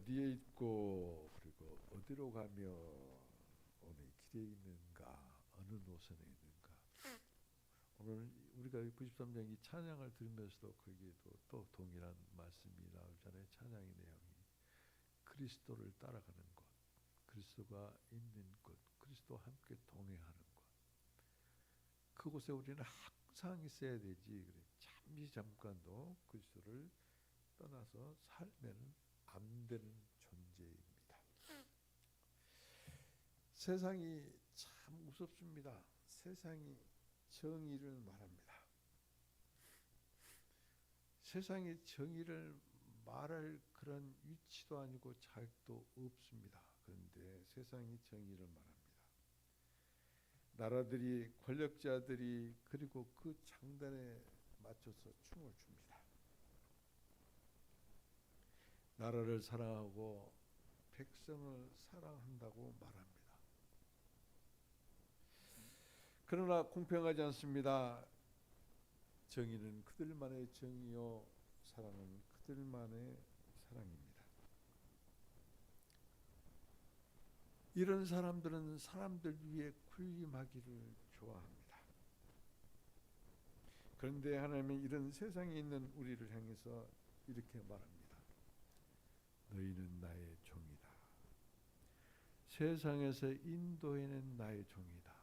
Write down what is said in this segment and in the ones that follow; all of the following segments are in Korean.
어디에 있고 그리고 어디로 가며 어느 길에 있는가, 어느 노선에 있는가. 오늘 우리가 93장 이 찬양을 들으면서도 거기에도 또 동일한 말씀이 나오잖아요. 찬양의 내용이 그리스도를 따라가는 곳, 그리스도가 있는 곳, 그리스도와 함께 동행하는 곳. 그곳에 우리는 항상 있어야 되지. 그래. 잠깐도 그리스도를 떠나서 살면 안 되는 존재입니다. 세상이 참 무섭습니다. 세상이 정의를 말합니다. 세상이 정의를 말할 그런 위치도 아니고 자격도 없습니다. 그런데 세상이 정의를 말합니다. 나라들이, 권력자들이 그리고 그 장단에 맞춰서 춤을 춥니다. 나라를 사랑하고 백성을 사랑한다고 말합니다. 그러나 공평하지 않습니다. 정의는 그들만의 정의요, 사랑은 그들만의 사랑입니다. 이런 사람들은 사람들 위에 군림하기를 좋아합니다. 그런데 하나님은 이런 세상에 있는 우리를 향해서 이렇게 말합니다. 너희는 나의 종이다. 세상에서 인도해낸 나의 종이다.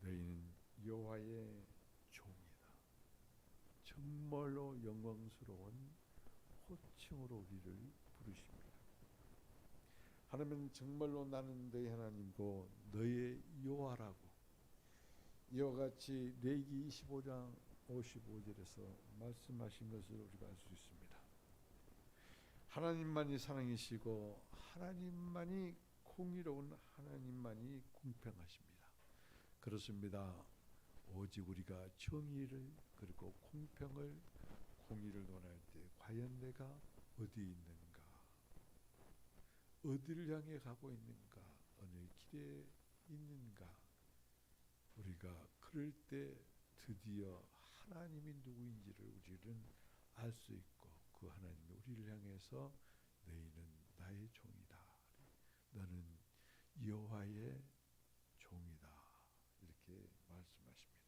너희는 여호와의 종이다. 정말로 영광스러운 호칭으로 우리를 부르십니다. 하나님은 정말로 나는 너희 하나님이고 너의 여호와라고 이와 같이 레위기 25장 55절에서 말씀하신 것을 우리가 알 수 있습니다. 하나님만이 사랑이시고 하나님만이 공의로운 하나님만이 공평하십니다. 그렇습니다. 오직 우리가 정의를 그리고 공평을 공의를 논할 때 과연 내가 어디 있는가, 어디를 향해 가고 있는가, 어느 길에 있는가. 우리가 그럴 때 드디어 하나님이 누구인지를 우리는 알 수 있고 그 하나님이 우리를 향해서 너희는 나의 종이다. 너는 여호와의 종이다. 이렇게 말씀하십니다.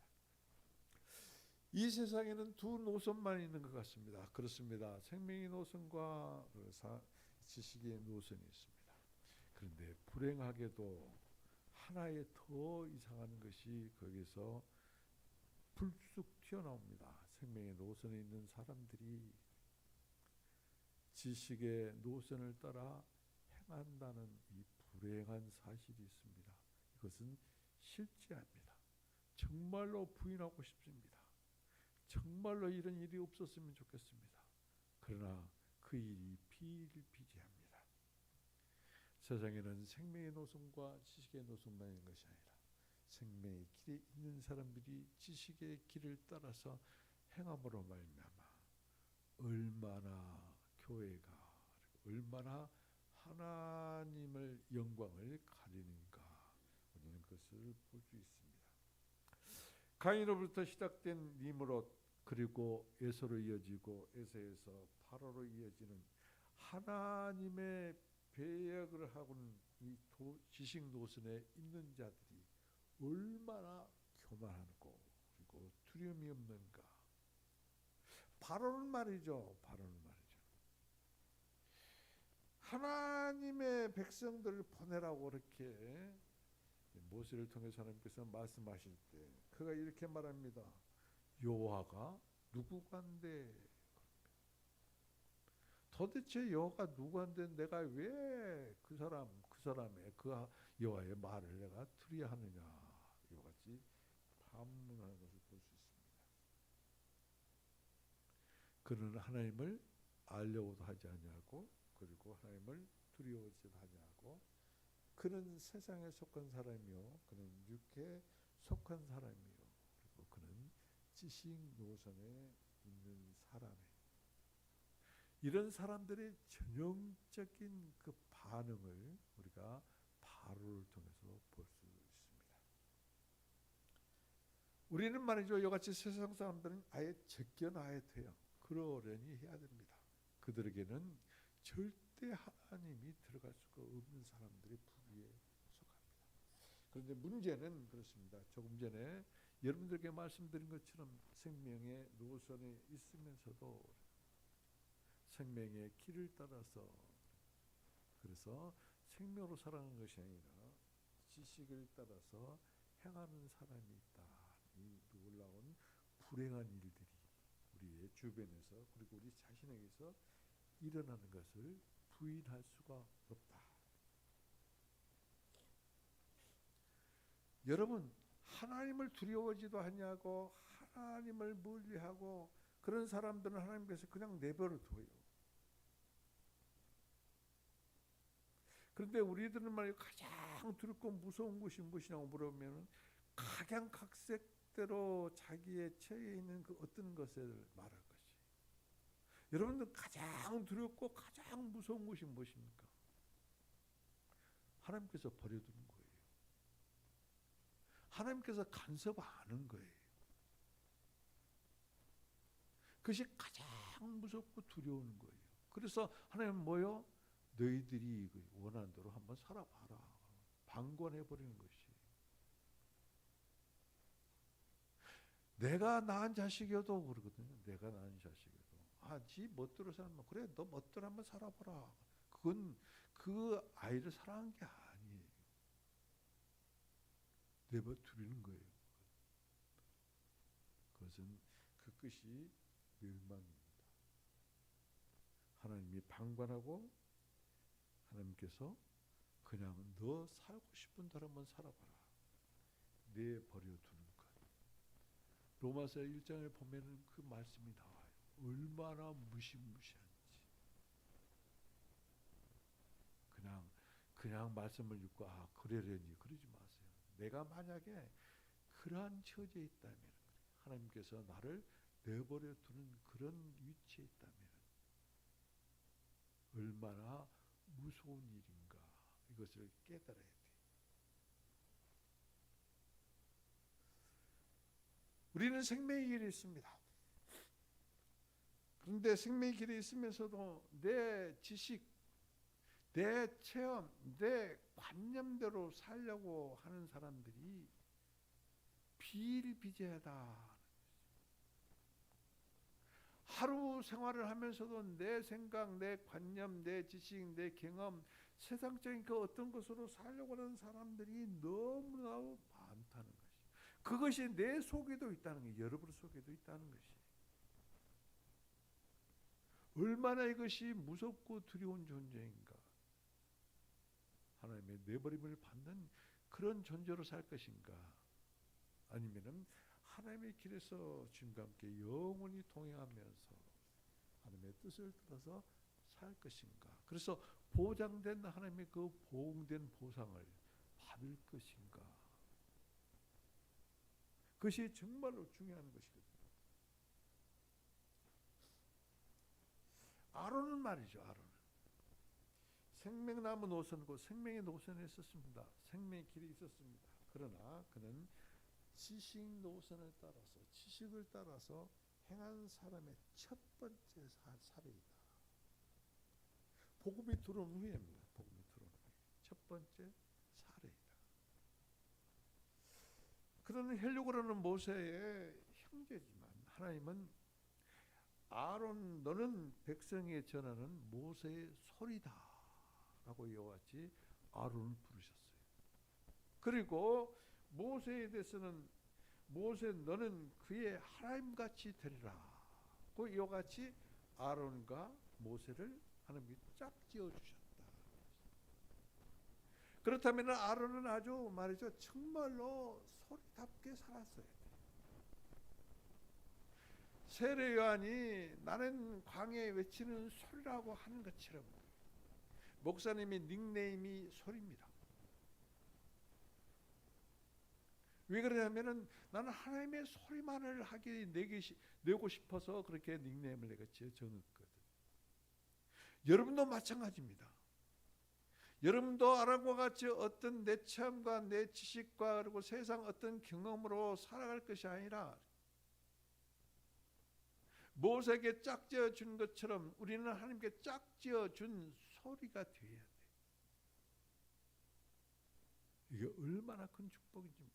이 세상에는 두 노선만 있는 것 같습니다. 그렇습니다. 생명의 노선과 지식의 노선이 있습니다. 그런데 불행하게도 하나의 더 이상한 것이 거기서 불쑥 튀어나옵니다. 생명의 노선에 있는 사람들이 지식의 노선을 따라 행한다는 이 불행한 사실이 있습니다. 이것은 실제합니다. 정말로 부인하고 싶습니다. 정말로 이런 일이 없었으면 좋겠습니다. 그러나 그 일이 비일비재합니다. 세상에는 생명의 노선과 지식의 노선만 있는 것이 아니라 생명의 길에 있는 사람들이 지식의 길을 따라서 행함으로 말미암아 얼마나 교회가 얼마나 하나님을 영광을 가리는가 우리는 그것을 볼 수 있습니다. 가인으로부터 시작된 니므롯 그리고 에서로 이어지고 에서에서 바로로 이어지는 하나님의 배역을 하고는 이 지식 노선에 있는 자들이 얼마나 교만하고 그리고 두려움이 없는가. 바로는 말이죠. 하나님의 백성들을 보내라고 그렇게 모세를 통해서 하나님께서 말씀하실 때 그가 이렇게 말합니다. 여호와가 누구간데? 도대체 여호와가 누구한테 내가 왜 그 사람의 그 여호와의 말을 내가 들어야 하느냐 이와 같이 반문하는 것을 볼 수 있습니다. 그는 하나님을 알려고도 하지 아니하고 그리고 하나님을 두려워하지 아니하고 그는 세상에 속한 사람이요 그는 육체에 속한 사람이요 그리고 그는 지식 노선에 있는 사람이에요. 이런 사람들의 전형적인 그 반응을 우리가 바로를 통해서 볼 수 있습니다. 우리는 말이죠. 이같이 세상 사람들은 아예 제껴놔야 돼요. 그러려니 해야 됩니다. 그들에게는 절대 하나님이 들어갈 수가 없는 사람들의 부류에 속합니다. 그런데 문제는 그렇습니다. 조금 전에 여러분들께 말씀드린 것처럼 생명의 노선에 있으면서도 생명의 길을 따라서, 그래서 생명으로 살아가는 것이 아니라 지식을 따라서 행하는 사람이 있다. 이 놀라운 불행한 일들이 우리의 주변에서 그리고 우리 자신에게서 일어나는 것을 부인할 수가 없다. 여러분, 하나님을 두려워하지도 않냐고 하나님을 멀리하고 그런 사람들은 하나님께서 그냥 내버려 둬요. 그런데 우리들은 말이에요, 가장 두렵고 무서운 것이 무엇이냐고 물으면 각양각색대로 자기의 처해 있는 그 어떤 것을 말할 것이. 여러분들 가장 두렵고 가장 무서운 것이 무엇입니까? 하나님께서 버려두는 거예요. 하나님께서 간섭 안 하는 거예요. 그것이 가장 무섭고 두려운 거예요. 그래서 하나님은 뭐요? 너희들이 원하는 대로 한번 살아봐라. 방관해버리는 것이. 내가 낳은 자식이어도 그러거든요. 내가 낳은 자식이어도. 지 멋대로 살면 그래, 너 멋대로 한번 살아봐라. 그건 그 아이를 사랑한 게 아니에요. 내버려두는 거예요. 그것은 그 끝이 멸망입니다. 하나님이 방관하고 하나님께서 그냥 너 살고 싶은 대로 한번 살아봐라. 내버려두는 것. 로마서 1장에 보면은 그 말씀이 나와요. 얼마나 무시무시한지. 그냥 말씀을 읽고 그러려니 그러지 마세요. 내가 만약에 그러한 처지에 있다면, 하나님께서 나를 내버려 두는 그런 위치에 있다면 얼마나 무서운 일인가, 이것을 깨달아야 돼요. 우리는 생명의 길에 있습니다. 그런데 생명의 길에 있으면서도 내 지식, 내 체험, 내 관념대로 살려고 하는 사람들이 비일비재하다. 하루 생활을 하면서도 내 생각, 내 관념, 내 지식, 내 경험, 세상적인 그 어떤 것으로 살려고 하는 사람들이 너무나 많다는 것이. 그것이 내 속에도 있다는 거예요. 여러분 속에도 있다는 것이. 얼마나 이것이 무섭고 두려운 존재인가. 하나님의 내버림을 받는 그런 존재로 살 것인가, 아니면은 하나님의 길에서 주님과 함께 영원히 동행하면서 하나님의 뜻을 따라서 살 것인가. 그래서 보장된 하나님의 그 보응된 보상을 받을 것인가. 그것이 정말로 중요한 것이거든요. 아론은 말이죠. 아론은 생명나무 노선고 생명의 노선에 있었습니다. 생명의 길이 있었습니다. 그러나 그는 지식 노선을 따라서, 지식을 따라서 행한 사람의 첫 번째 사례이다. 복음이 들어온 후에입니다. 복음이 들어온 후에 첫 번째 사례이다. 그는 헬리고라는 모세의 형제지만 하나님은 아론, 너는 백성에 전하는 모세의 소리다 라고 이와 같이 아론을 부르셨어요. 그리고 모세에 대해서는 모세 너는 그의 하나님같이 되리라 고 이와 같이 아론과 모세를 하나님이 짝 지어주셨다. 그렇다면 아론은 아주 말이죠, 정말로 소리답게 살았어요. 세례 요한이 나는 광야에 외치는 소리라고 하는 것처럼 목사님의 닉네임이 소리입니다. 왜 그러냐면은 나는 하나님의 소리만을 내고 싶어서 그렇게 닉네임을 내가 정했거든. 여러분도 마찬가지입니다. 여러분도 아론과 같이 어떤 내 체험과 내 지식과 그리고 세상 어떤 경험으로 살아갈 것이 아니라 모세에게 짝지어 준 것처럼 우리는 하나님께 짝지어 준 소리가 되어야 돼. 이게 얼마나 큰 축복인지 몰라요.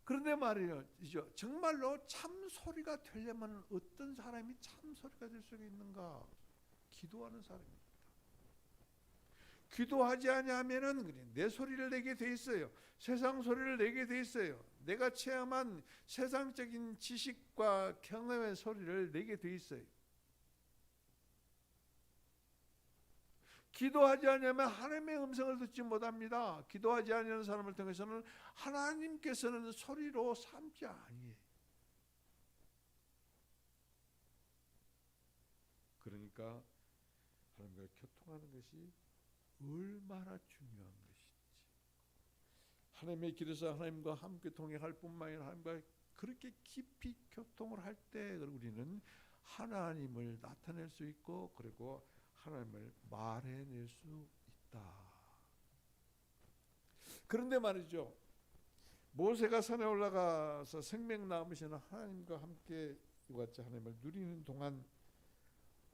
그런데 말이죠. 정말로 참소리가 되려면 어떤 사람이 참소리가 될 수 있는가? 기도하는 사람입니다. 기도하지 아니하면은 내 소리를 내게 돼 있어요. 세상 소리를 내게 돼 있어요. 내가 체험한 세상적인 지식과 경험의 소리를 내게 돼 있어요. 기도하지 않으면 하나님의 음성을 듣지 못합니다. 기도하지 않는 사람을 통해서는 하나님께서는 소리로 삼지 아니에요. 그러니까 하나님과 교통하는 것이 얼마나 중요한 것인지, 하나님의 길에서 하나님과 함께 동행할 뿐만 아니라 하나님과 그렇게 깊이 교통을 할 때 우리는 하나님을 나타낼 수 있고 그리고 하나님을 말해낼 수 있다. 그런데 말이죠, 모세가 산에 올라가서 생명 남으시는 하나님과 함께 이와 같이 하나님을 누리는 동안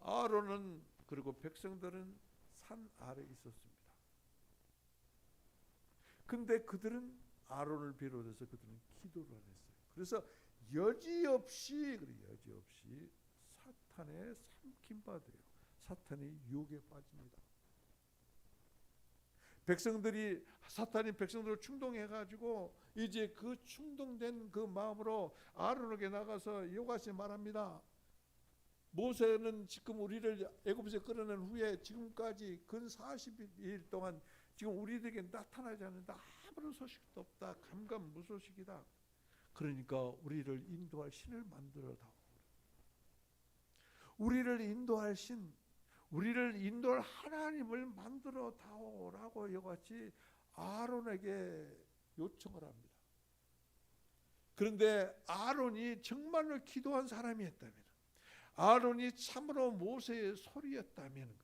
아론은 그리고 백성들은 산 아래 있었습니다. 근데 그들은 아론을 비롯해서 그들은 기도를 안 했어요. 그래서 여지없이 사탄에 삼킴받아요. 사탄의 유혹에 빠집니다. 사탄이 백성들을 충동해가지고 이제 그 충동된 그 마음으로 아론에게 나가서 이같이 말합니다. 모세는 지금 우리를 애굽에서 끌어낸 후에 지금까지 근 40일 동안 지금 우리들에게 나타나지 않는다. 아무런 소식도 없다. 감감무소식이다. 그러니까 우리를 인도할 신을 만들어 다오. 우리를 인도할 신, 우리를 인도할 하나님을 만들어 다오라고 이같이 아론에게 요청을 합니다. 그런데 아론이 정말로 기도한 사람이었다면, 아론이 참으로 모세의 소리였다면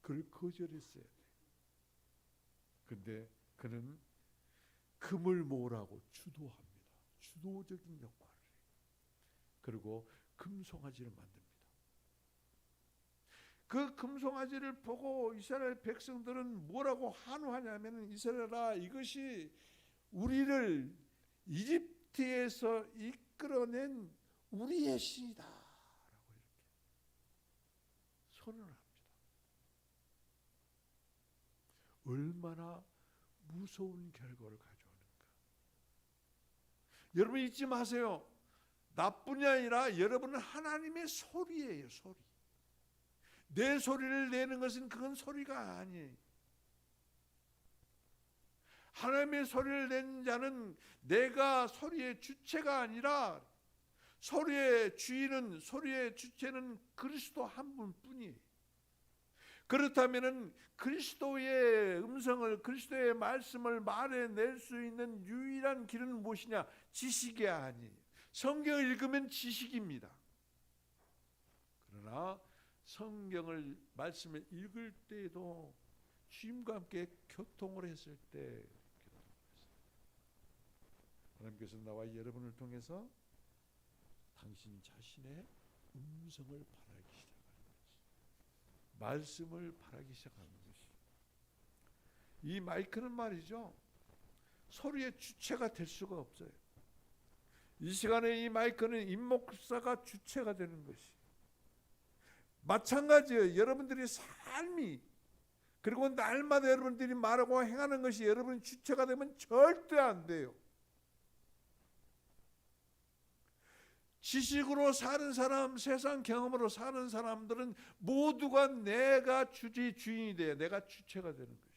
그걸 거절했어야 돼. 근데 그는 금을 모으라고 주도합니다. 주도적인 역할을 해요. 그리고 금송아지를 만듭니다. 그 금송아지를 보고 이스라엘 백성들은 뭐라고 한우하냐면, 이스라엘아, 이것이 우리를 이집트에서 이끌어낸 우리의 신이다 라고 이렇게 선언을 합니다. 얼마나 무서운 결과를 가져오는가. 여러분 잊지 마세요. 나뿐이 아니라 여러분은 하나님의 소리예요. 소리. 내 소리를 내는 것은 그건 소리가 아니에요. 하나님의 소리를 내는 자는 내가 소리의 주체가 아니라 소리의 주인은, 소리의 주체는 그리스도 한 분뿐이에요. 그렇다면 그리스도의 음성을, 그리스도의 말씀을 말해낼 수 있는 유일한 길은 무엇이냐? 지식이 아니에요. 성경을 읽으면 지식입니다. 그러나 성경을, 말씀을 읽을 때에도 주님과 함께 교통을 했을 때 하나님께서 나와 여러분을 통해서 당신 자신의 음성을 바라기 시작하는 것이, 말씀을 바라기 시작하는 것이, 이 마이크는 말이죠, 소리의 주체가 될 수가 없어요. 이 시간에 이 마이크는 임 목사가 주체가 되는 것이, 마찬가지예요. 여러분들의 삶이, 그리고 날마다 여러분들이 말하고 행하는 것이 여러분의 주체가 되면 절대 안 돼요. 지식으로 사는 사람, 세상 경험으로 사는 사람들은 모두가 내가 주인이 돼요. 내가 주체가 되는 것이.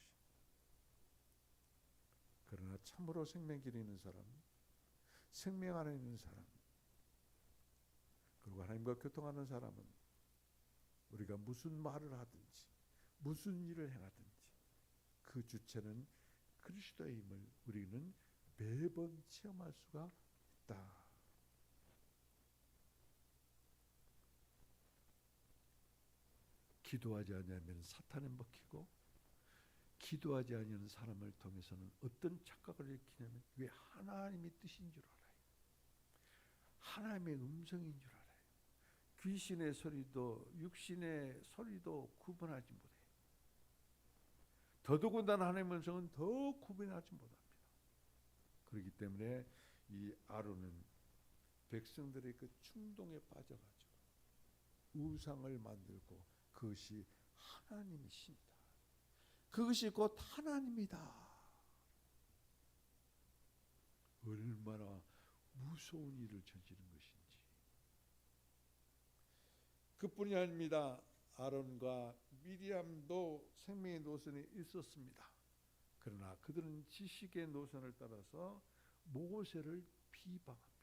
그러나 참으로 생명길에 있는 사람, 생명 안에 있는 사람, 그리고 하나님과 교통하는 사람은 우리가 무슨 말을 하든지 무슨 일을 행하든지 그 주체는 그리스도의 힘을 우리는 매번 체험할 수가 있다. 기도하지 않으면 사탄에 먹히고, 기도하지 않는 사람을 통해서는 어떤 착각을 일으키냐면 왜 하나님의 뜻인 줄 알아요. 하나님의 음성인 줄 알아요. 귀신의 소리도 육신의 소리도 구분하지 못해요. 더더군다나 하나님의 음성은 더 구분하지 못합니다. 그렇기 때문에 이 아론은 백성들의 그 충동에 빠져가지고 우상을 만들고 그것이 하나님이십니다. 그것이 곧 하나님이다. 얼마나 무서운 일을 저지른 것인지. 그뿐이 아닙니다. 아론과 미리암도 생명의 노선에 있었습니다. 그러나 그들은 지식의 노선을 따라서 모세를 비방합니다.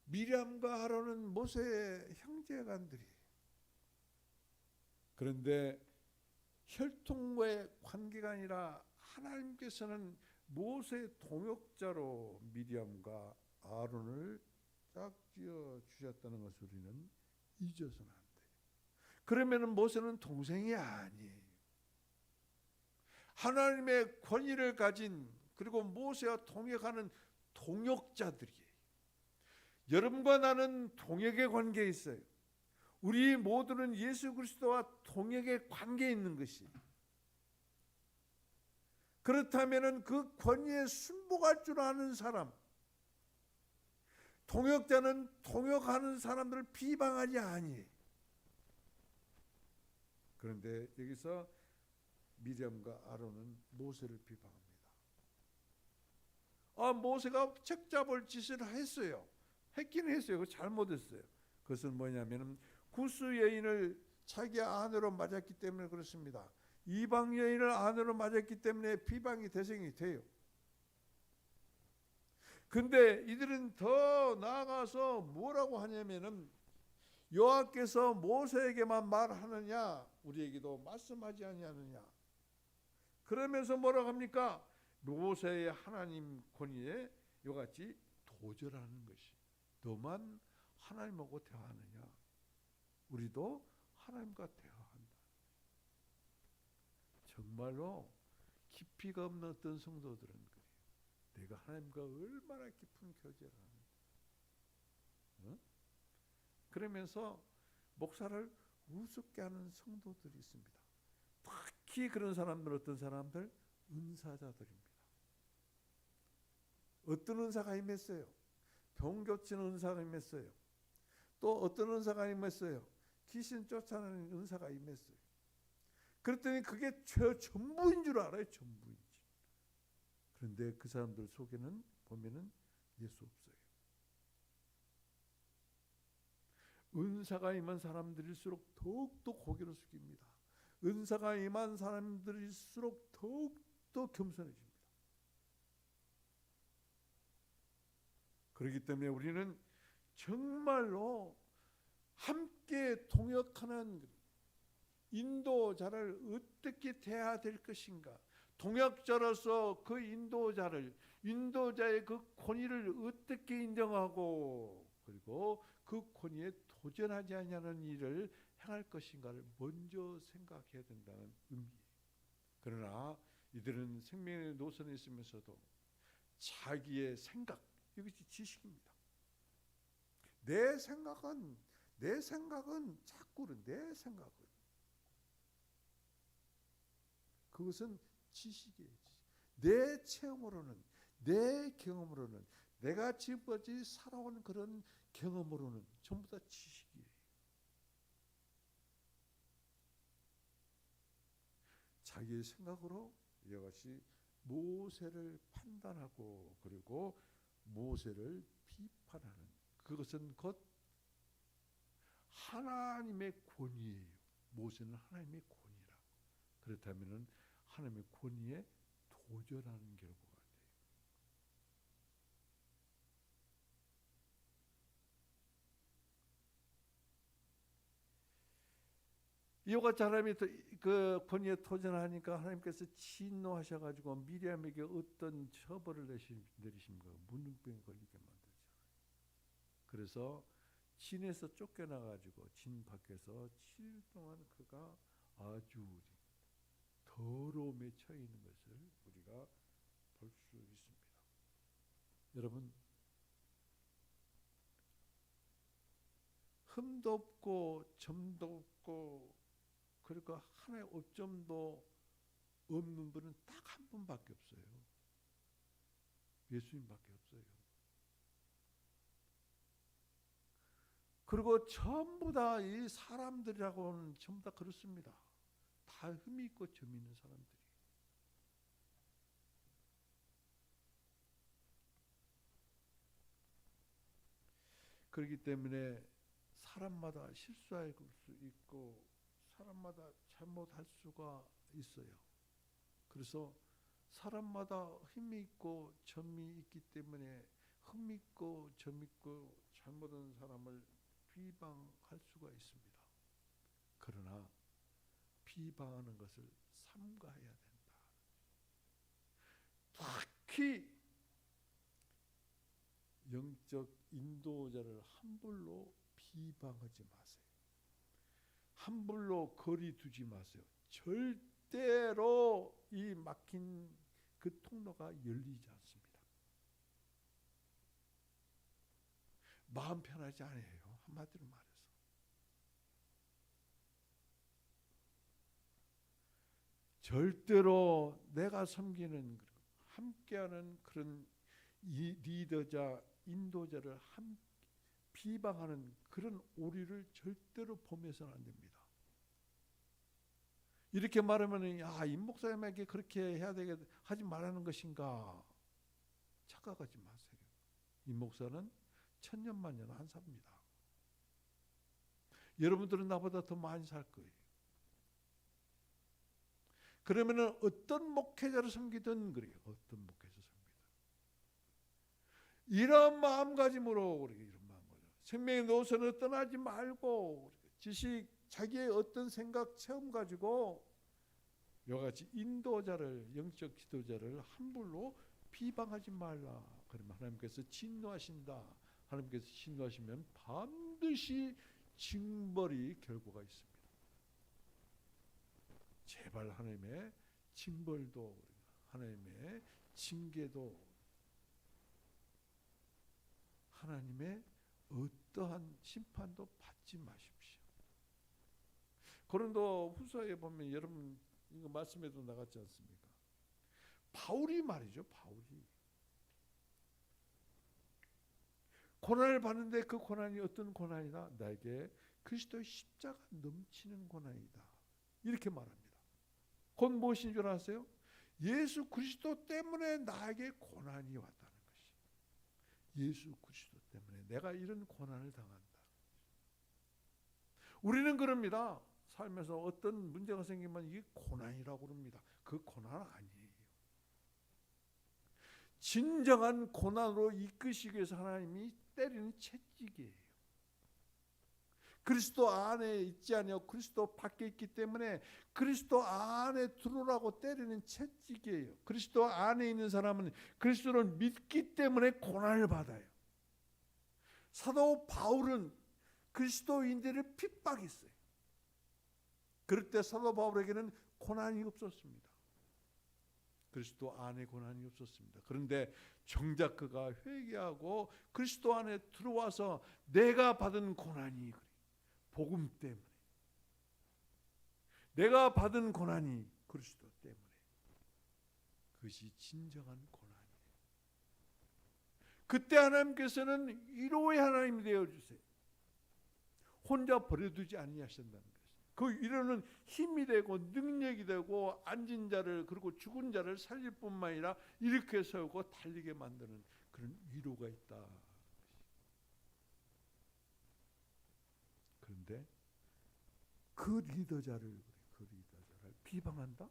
미리암과 아론은 모세의 형제간들이에요. 그런데 혈통과의 관계가 아니라 하나님께서는 모세의 동역자로 미리암과 아론을 짝지어 주셨다는 것을 우리는 잊어서는 안 돼요. 그러면 모세는 동생이 아니에요. 하나님의 권위를 가진 그리고 모세와 동역하는 동역자들이에요. 여러분과 나는 동역의 관계에 있어요. 우리 모두는 예수 그리스도와 동역의 관계에 있는 것이. 그렇다면 그 권위에 순복할 줄 아는 사람, 동역자는 동역하는 사람들을 비방하지 아니에요. 그런데 여기서 미리암과 아론은 모세를 비방합니다. 모세가 책 잡을 짓을 했어요. 했긴 했어요. 잘못했어요. 그것은 뭐냐면 구스 여인을 자기 아내로 맞았기 때문에 그렇습니다. 이방 여인을 아내로 맞았기 때문에 비방이 대상이 돼요. 근데 이들은 더 나아가서 뭐라고 하냐면은 여호와께서 모세에게만 말하느냐 우리에게도 말씀하지 아니하느냐. 그러면서 뭐라고 합니까? 모세의 하나님 권위에 이같이 도전하는 것이. 너만 하나님하고 대화하느냐? 우리도 하나님과 대화한다. 정말로 깊이가 없는 어떤 성도들은 그래요. 내가 하나님과 얼마나 깊은 교제를 하는가. 그러면서 목사를 우습게 하는 성도들이 있습니다. 특히 그런 사람들 어떤 사람들? 은사자들입니다. 어떤 은사가 임했어요? 병 고치는 은사가 임했어요. 또 어떤 은사가 임했어요? 귀신 쫓아내는 은사가 임했어요. 그랬더니 그게 전부인 줄 알아요. 전부인지. 그런데 그 사람들 속에는 보면은 예수 없어요. 은사가 임한 사람들일수록 더욱더 고개를 숙입니다. 은사가 임한 사람들일수록 더욱더 겸손해집니다. 그렇기 때문에 우리는 정말로 함께 동역하는 인도자를 어떻게 대해야 될 것인가. 동역자로서 그 인도자의 그 권위를 어떻게 인정하고 그리고 그 권위에 도전하지 않냐는 일을 행할 것인가를 먼저 생각해야 된다는 의미예요. 그러나 이들은 생명의 노선에 있으면서도 자기의 생각, 이것이 지식입니다. 내 생각은 자꾸는 내 생각은 그것은 지식이에요. 내 체험으로는 내 경험으로는 내가 지금까지 살아온 그런 경험으로는 전부 다 지식이에요. 자기의 생각으로 이것이 모세를 판단하고 그리고 모세를 비판하는 그것은 곧 하나님의 권위예요. 모세는 하나님의 권위라. 그렇다면 하나님의 권위에 도전하는 결과가 돼요. 이와 같이 하나님이 그 권위에 도전하니까 하나님께서 진노하셔가지고 미리암에게 어떤 처벌을 내리십니까? 문둥병에 걸리게 만들잖아요. 그래서 진에서 쫓겨나가지고 진 밖에서 7일 동안 그가 아주 더러움에 처해 있는 것을 우리가 볼 수 있습니다. 여러분, 흠도 없고 점도 없고 그러니까 하나의 오점도 없는 분은 딱 한 분밖에 없어요. 예수님밖에 없어요. 그리고 전부 다 이 사람들이라고는 전부 다 그렇습니다. 다 흠이 있고 점이 있는 사람들이. 그렇기 때문에 사람마다 실수할 수 있고 사람마다 잘못할 수가 있어요. 그래서 사람마다 흠이 있고 점이 있기 때문에 흠 있고 점 있고 잘못한 사람을 비방할 수가 있습니다. 그러나 비방하는 것을 삼가해야 된다. 특히 영적 인도자를 함부로 비방하지 마세요. 함부로 거리 두지 마세요. 절대로 이 막힌 그 통로가 열리지 않습니다. 마음 편하지 않아요. 한마디로 말해서. 절대로 내가 섬기는 함께하는 그런 리더자, 인도자를 비방하는 그런 오리를 절대로 범해서는 안 됩니다. 이렇게 말하면 임 목사님에게 그렇게 해야 되게 하지 말라는 것인가? 착각하지 마세요. 임 목사는 천년만년 안 삽니다. 여러분들은 나보다 더 많이 살 거예요. 그러면은 어떤 목회자를 섬기든 그래요. 어떤 목회자 섬기든 이런 마음가짐으로 우리가 이런 마음가짐. 생명의 노선을 떠나지 말고 지식, 자기의 어떤 생각, 체험 가지고 이와 같이 인도자를, 영적 지도자를 함부로 비방하지 말라. 그러면 하나님께서 진노하신다. 하나님께서 진노하시면 반드시 징벌이 결과가 있습니다. 제발 하나님의 징벌도 하나님의 징계도 하나님의 어떠한 심판도 받지 마십시오. 고린도 후서에 보면 여러분 이거 말씀에도 나갔지 않습니까? 바울이 말이죠. 바울이 고난을 받는데 그 고난이 어떤 고난이다? 나에게 그리스도의 십자가 넘치는 고난이다. 이렇게 말합니다. 곧 무엇인 줄 아세요? 예수 그리스도 때문에 나에게 고난이 왔다는 것이. 예수 그리스도 때문에 내가 이런 고난을 당한다. 우리는 그럽니다. 살면서 어떤 문제가 생기면 이게 고난이라고 그럽니다. 그 고난 아니에요. 진정한 고난으로 이끄시기 위해서 하나님이 때리는 채찍이에요. 그리스도 안에 있지 아니하고 그리스도 밖에 있기 때문에 그리스도 안에 들어오라고 때리는 채찍이에요. 그리스도 안에 있는 사람은 그리스도를 믿기 때문에 고난을 받아요. 사도 바울은 그리스도인들을 핍박했어요. 그럴 때 사도 바울에게는 고난이 없었습니다. 그리스도 안에 고난이 없었습니다. 그런데 정작 그가 회개하고 그리스도 안에 들어와서 내가 받은 고난이 복음 때문에 내가 받은 고난이 그리스도 때문에 그것이 진정한 고난이에요. 그때 하나님께서는 위로의 하나님이 되어주세요. 혼자 버려두지 아니하신다는 것이죠. 그 위로는 힘이 되고 능력이 되고 앉은 자를 그리고 죽은 자를 살릴 뿐만 아니라 일으켜 세우고 달리게 만드는 그런 위로가 있다. 그런데 그 리더자를 비방한다?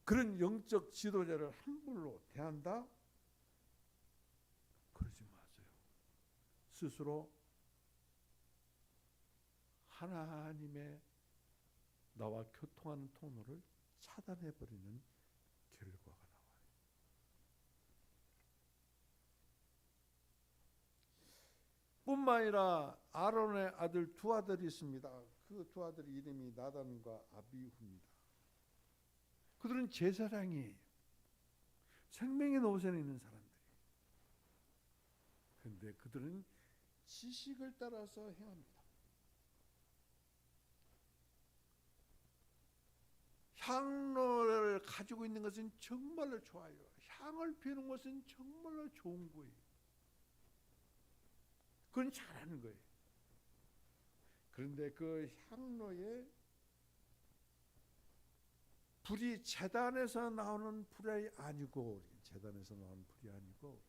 그런 영적 지도자를 함부로 대한다? 그러지 마세요. 스스로 하나님의 나와 교통하는 통로를 차단해버리는 결과가 나와요. 뿐만 아니라 아론의 아들 두 아들이 있습니다. 그 두 아들 이름이 나단과 아비후입니다. 그들은 제사장이에요. 생명의 노선에 있는 사람들이. 그런데 그들은 지식을 따라서 행합니다. 향로를 가지고 있는 것은 정말로 좋아요. 향을 피우는 것은 정말로 좋은 거예요. 그건 잘하는 거예요. 그런데 그 향로에 불이 제단에서 나오는 불이 아니고, 제단에서 나오는 불이 아니고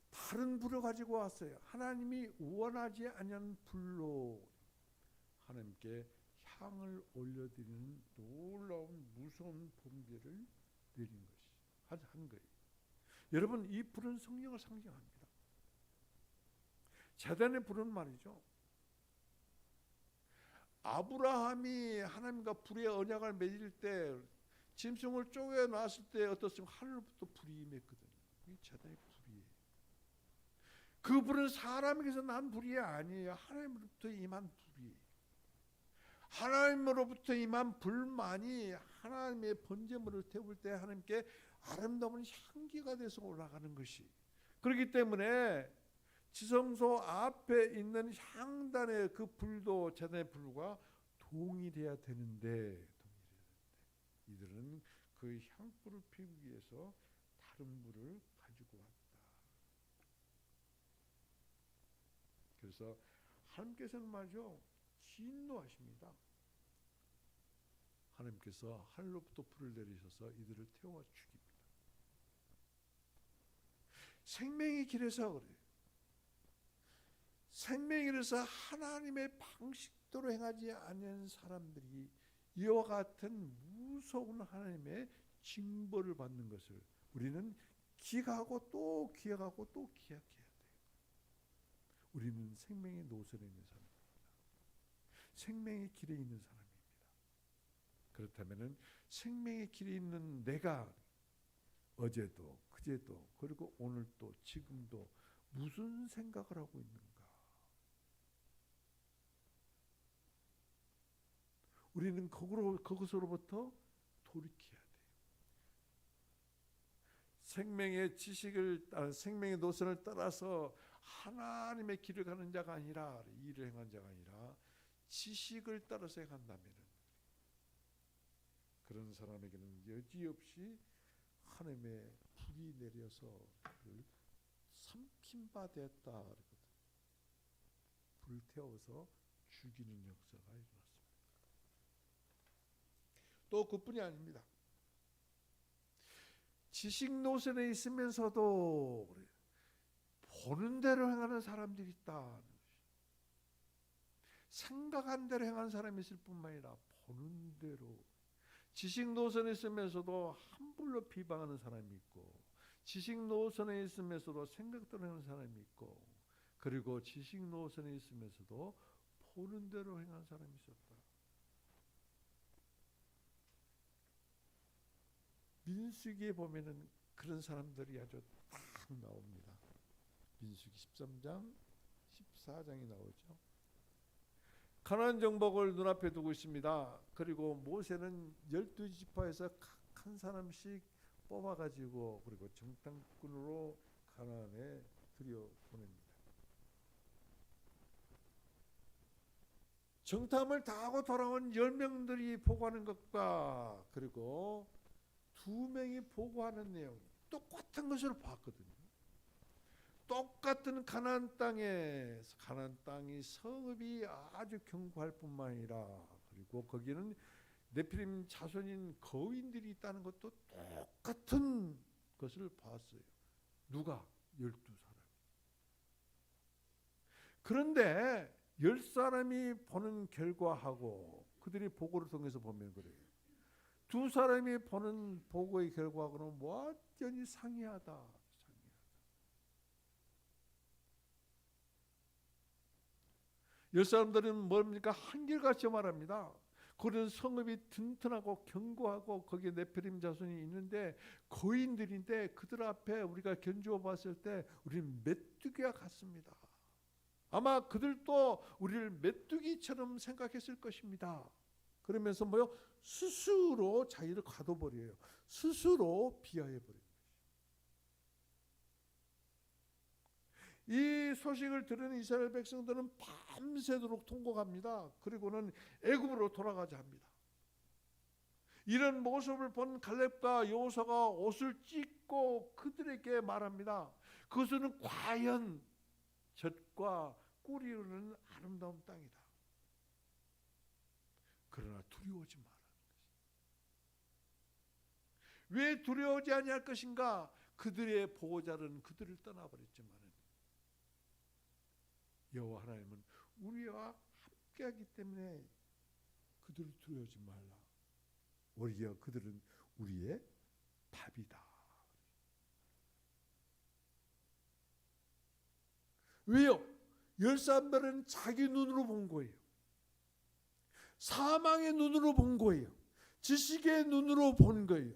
다른 불을 가지고 왔어요. 하나님이 원하지 않는 불로 하나님께 향을 올려드리는 놀라운 무서운 번개를 내린 것이 한 거예요. 여러분, 이 불은 성령을 상징합니다. 제단의 불은 말이죠, 아브라함이 하나님과 불의 언약을 맺을 때 짐승을 쪼개놨을 때 어떻습니까? 하늘로부터 불이 임했거든요. 이 제단의 불이에요. 그 불은 사람에게서 난 불이 아니에요. 하나님으로부터 임한 불이에요. 하나님으로부터 임한 불만이 하나님의 번제물을 태울 때 하나님께 아름다운 향기가 돼서 올라가는 것이, 그렇기 때문에 지성소 앞에 있는 향단의 그 불도 제단의 불과 동일해야 되는데 이들은 그 향불을 피우기 위해서 다른 불을 가지고 왔다. 그래서 하나님께서는 말이죠, 진노하십니다. 하나님께서 하늘로부터 불을 내리셔서 이들을 태워 죽입니다. 생명의 길에서 그래요. 생명의 길에서 하나님의 방식대로 행하지 않는 사람들이 이와 같은 무서운 하나님의 징벌을 받는 것을 우리는 기억하고 또 기억하고 또 기억해야 돼요. 우리는 생명의 노선에 있는 사람입니다. 생명의 길에 있는 사람입니다. 그렇다면 생명의 길에 있는 내가 어제도 그제도 그리고 오늘도 지금도 무슨 생각을 하고 있는가? 우리는 그것으로부터 돌이켜야 돼요. 생명의 지식을 생명의 노선을 따라서 하나님의 길을 가는 자가 아니라, 일을 행한 자가 아니라 지식을 따라서 행한다면 그런 사람에게는 여지없이 하나님의 불이 내려서 그를 삼킨 바 되었다. 불을 태워서 죽이는 역사가 일어났습니다. 또 그뿐이 아닙니다. 지식 노선에 있으면서도 보는 대로 행하는 사람들이 있다. 생각한 대로 행하는 사람이 있을 뿐만 아니라 보는 대로, 지식 노선에 있으면서도 함부로 비방하는 사람이 있고, 지식 노선에 있으면서도 생각대로 행하는 사람이 있고, 그리고 지식 노선에 있으면서도 보는 대로 행하는 사람이 있었다. 민수기에 보면은 그런 사람들이 아주 딱 나옵니다. 민수기 13장 14장이 나오죠. 가나안 정복을 눈앞에 두고 있습니다. 그리고 모세는 12지파에서 각 한 사람씩 뽑아가지고 그리고 정탐꾼으로 가나안에 들여보냅니다. 정탐을 다 하고 돌아온 10명들이 보고하는 것과 그리고 2명이 보고하는 내용 똑같은 것을 봤거든요. 똑같은 가나안 땅에, 가나안 땅이 성읍이 아주 견고할 뿐만 아니라 그리고 거기는 네피림 자손인 거인들이 있다는 것도 똑같은 것을 봤어요. 누가? 12사람. 그런데 10사람이 보는 결과하고 그들이 보고를 통해서 보면 그래요. 2사람이 보는 보고의 결과하고는 완전히 상이하다. 10사람들은 뭡니까? 한결같이 말합니다. 그런 성읍이 튼튼하고 견고하고 거기에 네피림 자손이 있는데 거인들인데 그들 앞에 우리가 견주어 봤을 때 우리는 메뚜기와 같습니다. 아마 그들도 우리를 메뚜기처럼 생각했을 것입니다. 그러면서 뭐요? 스스로 자기를 가둬버려요. 스스로 비하해버려요. 이 소식을 들은 이스라엘 백성들은 밤새도록 통곡합니다. 그리고는 애굽으로 돌아가자 합니다. 이런 모습을 본 갈렙과 여호수아가 옷을 찢고 그들에게 말합니다. 그것은 과연 젖과 꿀이 흐르는 아름다운 땅이다. 그러나 두려워하지 마라. 왜 두려워하지 아니할 것인가? 그들의 보호자는 그들을 떠나버렸지만 여호와 하나님은 우리와 함께하기 때문에 그들을 두려워하지 말라. 오히려 그들은 우리의 밥이다. 왜요? 열사람들은 자기 눈으로 본 거예요. 사망의 눈으로 본 거예요. 지식의 눈으로 본 거예요.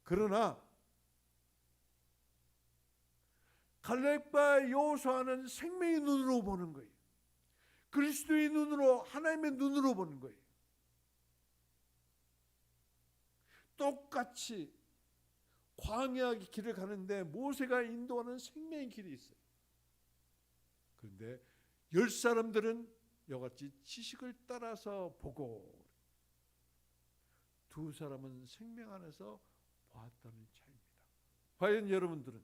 그러나 갈렙과 여호수아는 생명의 눈으로 보는 거예요. 그리스도의 눈으로, 하나님의 눈으로 보는 거예요. 똑같이 광야의 길을 가는데 모세가 인도하는 생명의 길이 있어요. 그런데 열 사람들은 이같이 지식을 따라서 보고 두 사람은 생명 안에서 보았다는 차이입니다. 과연 여러분들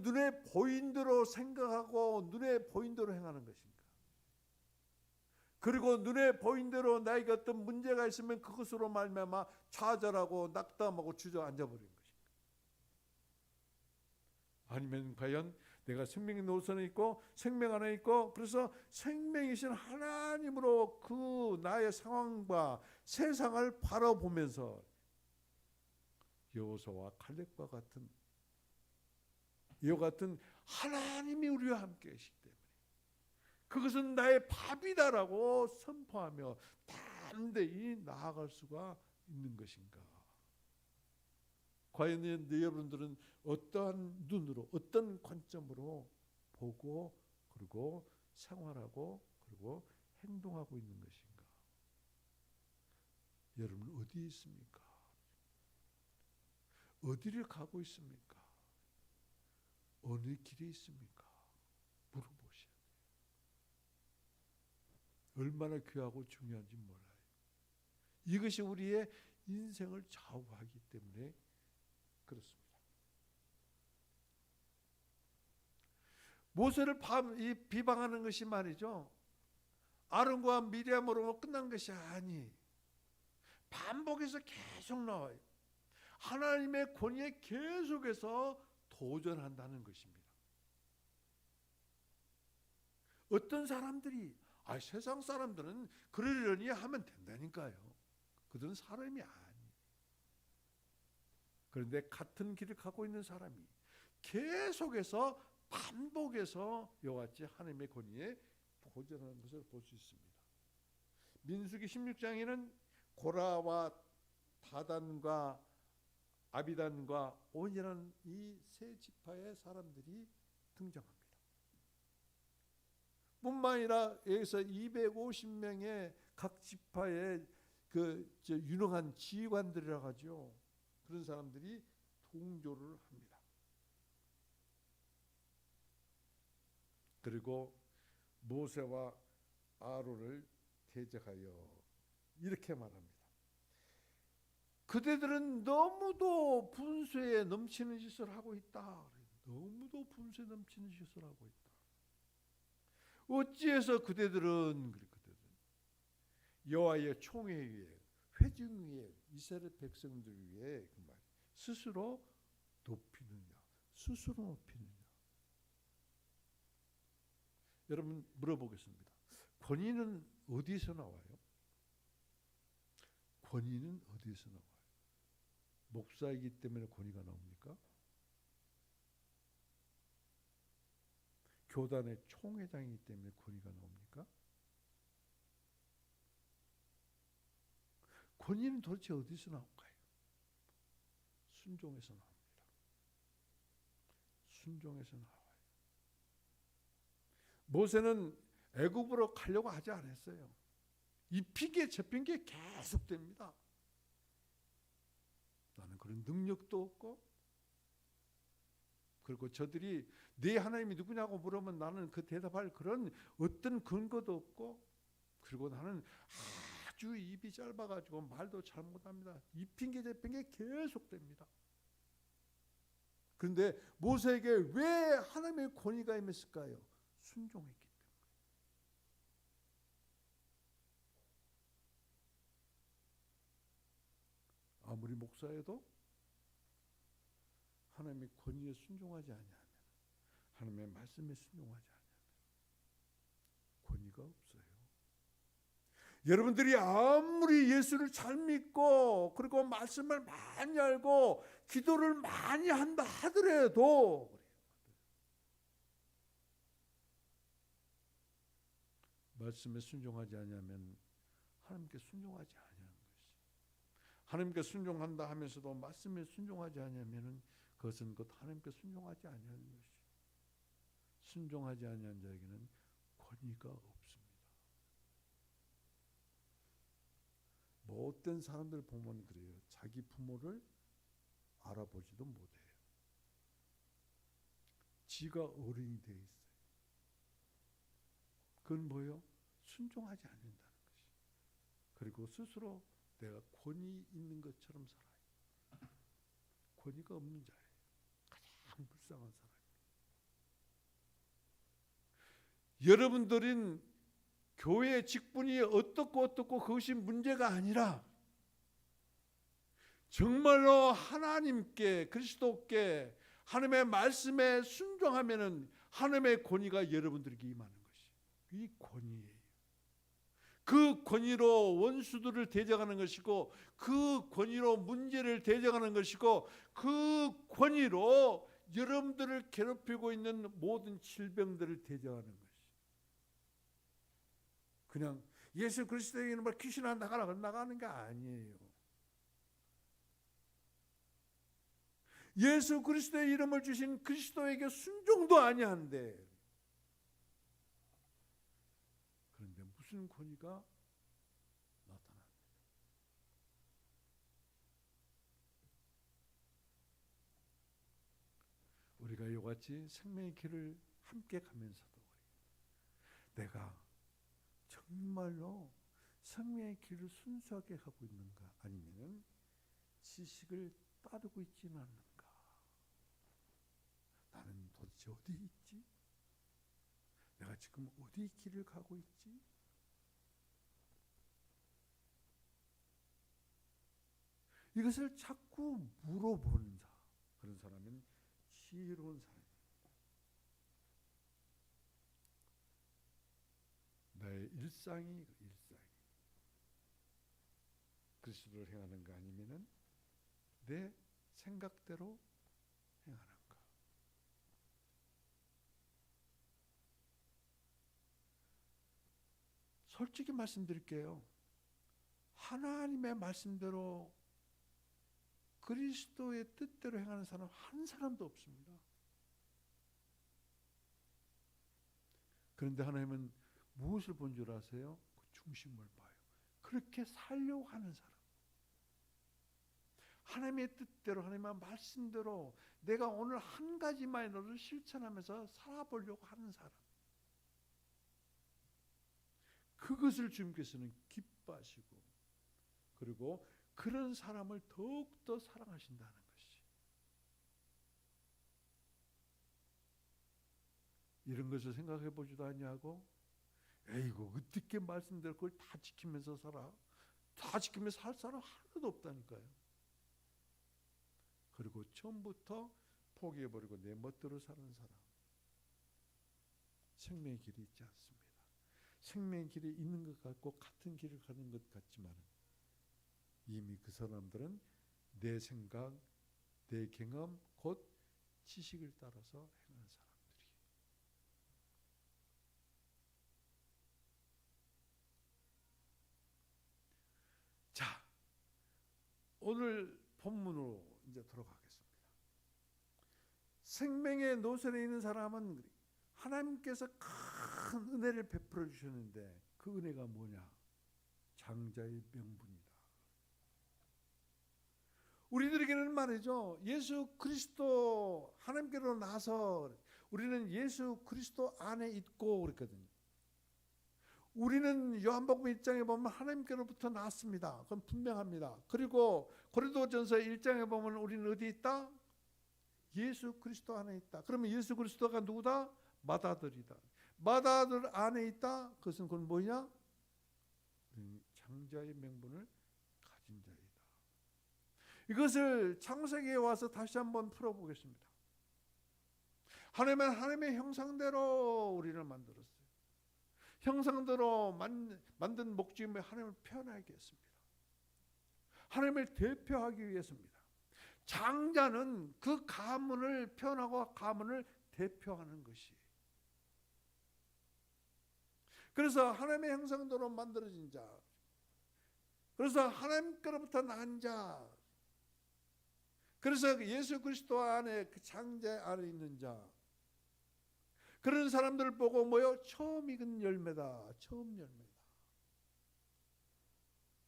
눈에 보인 대로 생각하고 눈에 보인 대로 행하는 것인가? 그리고 눈에 보인 대로 나에게 어떤 문제가 있으면 그것으로 말미암아 좌절하고 낙담하고 주저앉아 버리는 것인가? 아니면 과연 내가 생명의 노선에 있고 생명 안에 있고 그래서 생명이신 하나님으로 그 나의 상황과 세상을 바라보면서 여호수아와 갈렙과 같은 이와 같은 하나님이 우리와 함께 계시기 때문에 그것은 나의 밥이다라고 선포하며 담대히 나아갈 수가 있는 것인가? 과연 여러분들은 어떠한 눈으로 어떤 관점으로 보고 그리고 생활하고 그리고 행동하고 있는 것인가? 여러분 어디에 있습니까? 어디를 가고 있습니까? 어느 길에 있습니까? 물어보셔야 돼요. 얼마나 귀하고 중요한지 몰라요. 이것이 우리의 인생을 좌우하기 때문에 그렇습니다. 모세를 비방하는 것이 말이죠. 아론과 미리암으로 끝난 것이 아니 반복해서 계속 나와요. 하나님의 권위에 계속해서 도전한다는 것입니다. 어떤 사람들이 세상 사람들은 그러려니 하면 된다니까요. 그들은 사람이 아니에요. 그런데 같은 길을 가고 있는 사람이 계속해서 반복해서 이와 같이 하나님의 권위에 도전하는 것을 볼 수 있습니다. 민수기 16장에는 고라와 다단과 아비단과 온이라는 이 세 지파의 사람들이 등장합니다. 뿐만 아니라 여기서 250명의 각 지파의 유능한 지휘관들이라고 하죠. 그런 사람들이 동조를 합니다. 그리고 모세와 아론을 대적하여 이렇게 말합니다. 그대들은 너무도 분수에 넘치는 짓을 하고 있다. 너무도 분수에 넘치는 짓을 하고 있다. 어찌해서 그대들은 여호와의 총회 위에 회중 위에 이스라엘 백성들 위에 그 말 스스로 높이느냐. 여러분 물어보겠습니다. 권위는 어디서 나와요? 권위는 어디서 나와요? 목사이기 때문에 권위가 나옵니까? 교단의 총회장이기 때문에 권위가 나옵니까? 권위는 도대체 어디서 나올까요? 순종에서 나옵니다. 순종에서 나와요. 모세는 애굽으로 가려고 하지 않았어요. 이 핑계 저 핑계 계속됩니다. 나는 그런 능력도 없고, 그리고 저들이 네 하나님이 누구냐고 물으면 나는 그 대답할 그런 어떤 근거도 없고, 그리고 나는 아주 입이 짧아가지고 말도 잘 못합니다. 이 핑계 저 핑계 계속됩니다. 그런데 모세에게 왜 하나님의 권위가 임했을까요? 순종했기 때문에. 아무리 목사여도 하나님의 권위에 순종하지 아니하면, 하나님의 말씀에 순종하지 아니하면 권위가 없어요. 여러분들이 아무리 예수를 잘 믿고 그리고 말씀을 많이 알고 기도를 많이 한다 하더라도 말씀에 순종하지 아니하면 하나님께 순종하지 아니하는 것이, 하나님께 순종한다 하면서도 말씀에 순종하지 아니하면 그것은 곧 하나님께 순종하지 아니하는 것이, 순종하지 아니한 자에게는 권위가 없습니다. 뭐 어떤 사람들 보면 그래요. 자기 부모를 알아보지도 못해요. 지가 어른이 돼 있어요. 그건 뭐예요? 순종하지 않는다는 것이. 그리고 스스로 내가 권위 있는 것처럼 살아요. 권위가 없는 자예요. 가장 불쌍한 사람이에요. 여러분들은 교회 직분이 어떻고 그것이 문제가 아니라 정말로 하나님께, 그리스도께, 하나님의 말씀에 순종하면은 하나님의 권위가 여러분들에게 임하는 것이, 이 권위예요. 그 권위로 원수들을 대적하는 것이고, 그 권위로 문제를 대적하는 것이고, 그 권위로 여러분들을 괴롭히고 있는 모든 질병들을 대적하는 것이. 그냥 예수 그리스도의 이름으로 귀신아 나가는 게 아니에요. 예수 그리스도의 이름을 주신 그리스도에게 순종도 아니한데, 그런데 무슨 권위가 나타납니다. 우리가 이같이 생명의 길을 함께 가면서도 내가 정말로 생명의 길을 순수하게 가고 있는가, 아니면 지식을 따르고 있지는 않는가? 나는 도대체 어디 있지? 내가 지금 어디 길을 가고 있지? 이것을 자꾸 물어보는 자, 그런 사람은 지혜로운 사람입니다. 나의 일상이 그리스도를 행하는가, 아니면은 내 생각대로 행하는가? 솔직히 말씀드릴게요. 하나님의 말씀대로 그리스도의 뜻대로 행하는 사람 한 사람도 없습니다. 그런데 하나님은 무엇을 본 줄 아세요? 그 중심을 봐요. 그렇게 살려고 하는 사람, 하나님의 뜻대로, 하나님의 말씀대로 내가 오늘 한 가지만이라도 실천하면서 살아보려고 하는 사람, 그것을 주님께서는 기뻐하시고, 그리고 그런 사람을 더욱더 사랑하신다는 것이, 이런 것을 생각해 보지도 아니하고, 에이고 어떻게 말씀대로 그걸 다 지키면서 살아? 다 지키면서 살 사람 하나도 없다니까요. 그리고 처음부터 포기해버리고 내 멋대로 사는 사람, 생명의 길이 있지 않습니다. 생명의 길이 있는 것 같고 같은 길을 가는 것 같지만 이미 그 사람들은 내 생각, 내 경험, 곧 지식을 따라서 행하는 사람들이. 자, 오늘 본문으로 이제 돌아가겠습니다. 생명의 노선에 있는 사람은 하나님께서 큰 은혜를 베풀어 주셨는데 그 은혜가 뭐냐? 장자의 명분이다. 우리들에게는 말이죠, 예수 그리스도 하나님께로 나서 우리는 예수 그리스도 안에 있고 그랬거든요. 우리는 요한복음 1장에 보면 하나님께로부터 나왔습니다. 그건 분명합니다. 그리고 고린도전서 1장에 보면 우리는 어디 있다? 예수 그리스도 안에 있다. 그러면 예수 그리스도가 누구다? 맏아들이다. 맏아들 안에 있다. 그건 뭐냐? 장자의 명분을 가진 자이다. 이것을 창세기에 와서 다시 한번 풀어보겠습니다. 하나님은 하나님의 형상대로 우리를 만들었어요. 형상대로 만든 목적이 하나님을 표현하기 위해서입니다. 하나님을 대표하기 위해서입니다. 장자는 그 가문을 표현하고 가문을 대표하는 것이. 그래서 하나님의 형상대로 만들어진 자, 그래서 하나님께로부터 난 자, 그래서 예수 그리스도 안에 그 장자 안에 있는 자, 그런 사람들을 보고 뭐요? 처음 익은 열매다. 처음 열매다.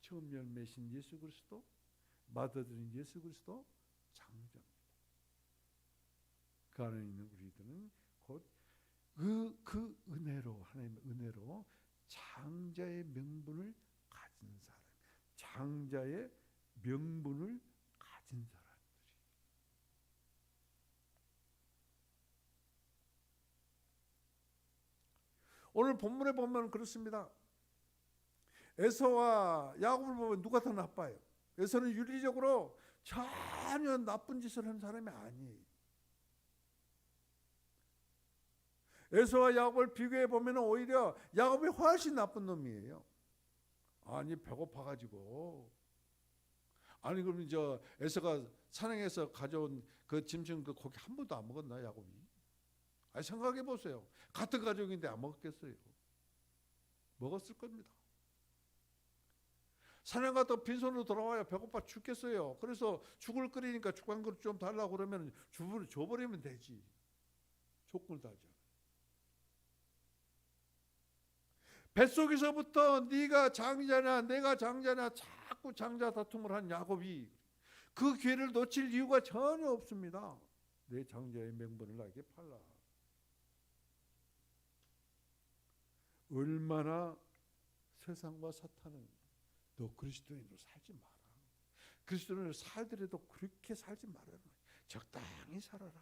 처음 열매신 예수 그리스도, 맏아들인 예수 그리스도 장자입니다. 그 안에 있는 우리들은 곧 그 은혜로, 하나님의 은혜로 장자의 명분을 가진 사람, 장자의 명분을 가진 사람들이. 오늘 본문에 보면 그렇습니다. 에서와 야곱을 보면 누가 더 나빠요? 에서는 윤리적으로 전혀 나쁜 짓을 한 사람이 아니에요. 에서와 야곱을 비교해 보면 오히려 야곱이 훨씬 나쁜 놈이에요. 아니 배고파가지고, 아니 그럼 에서가 산행해서 가져온 그 짐승 그 고기 한 번도 안 먹었나 야곱이? 아니 생각해 보세요. 같은 가족인데 안 먹었겠어요? 먹었을 겁니다. 산행 갔다 빈손으로 돌아와야 배고파 죽겠어요. 그래서 죽을 끓이니까 죽 한 그릇 좀 달라고 그러면 죽을 줘버리면 되지. 조건을 달죠. 뱃속에서부터 네가 장자냐 내가 장자냐 자꾸 장자 다툼을 한 야곱이 그 기회를 놓칠 이유가 전혀 없습니다. 내 장자의 명분을 나에게 팔라. 얼마나 세상과 사탄은 너 그리스도인으로 살지 마라. 그리스도인으로 살더라도 그렇게 살지 말아라. 적당히 살아라.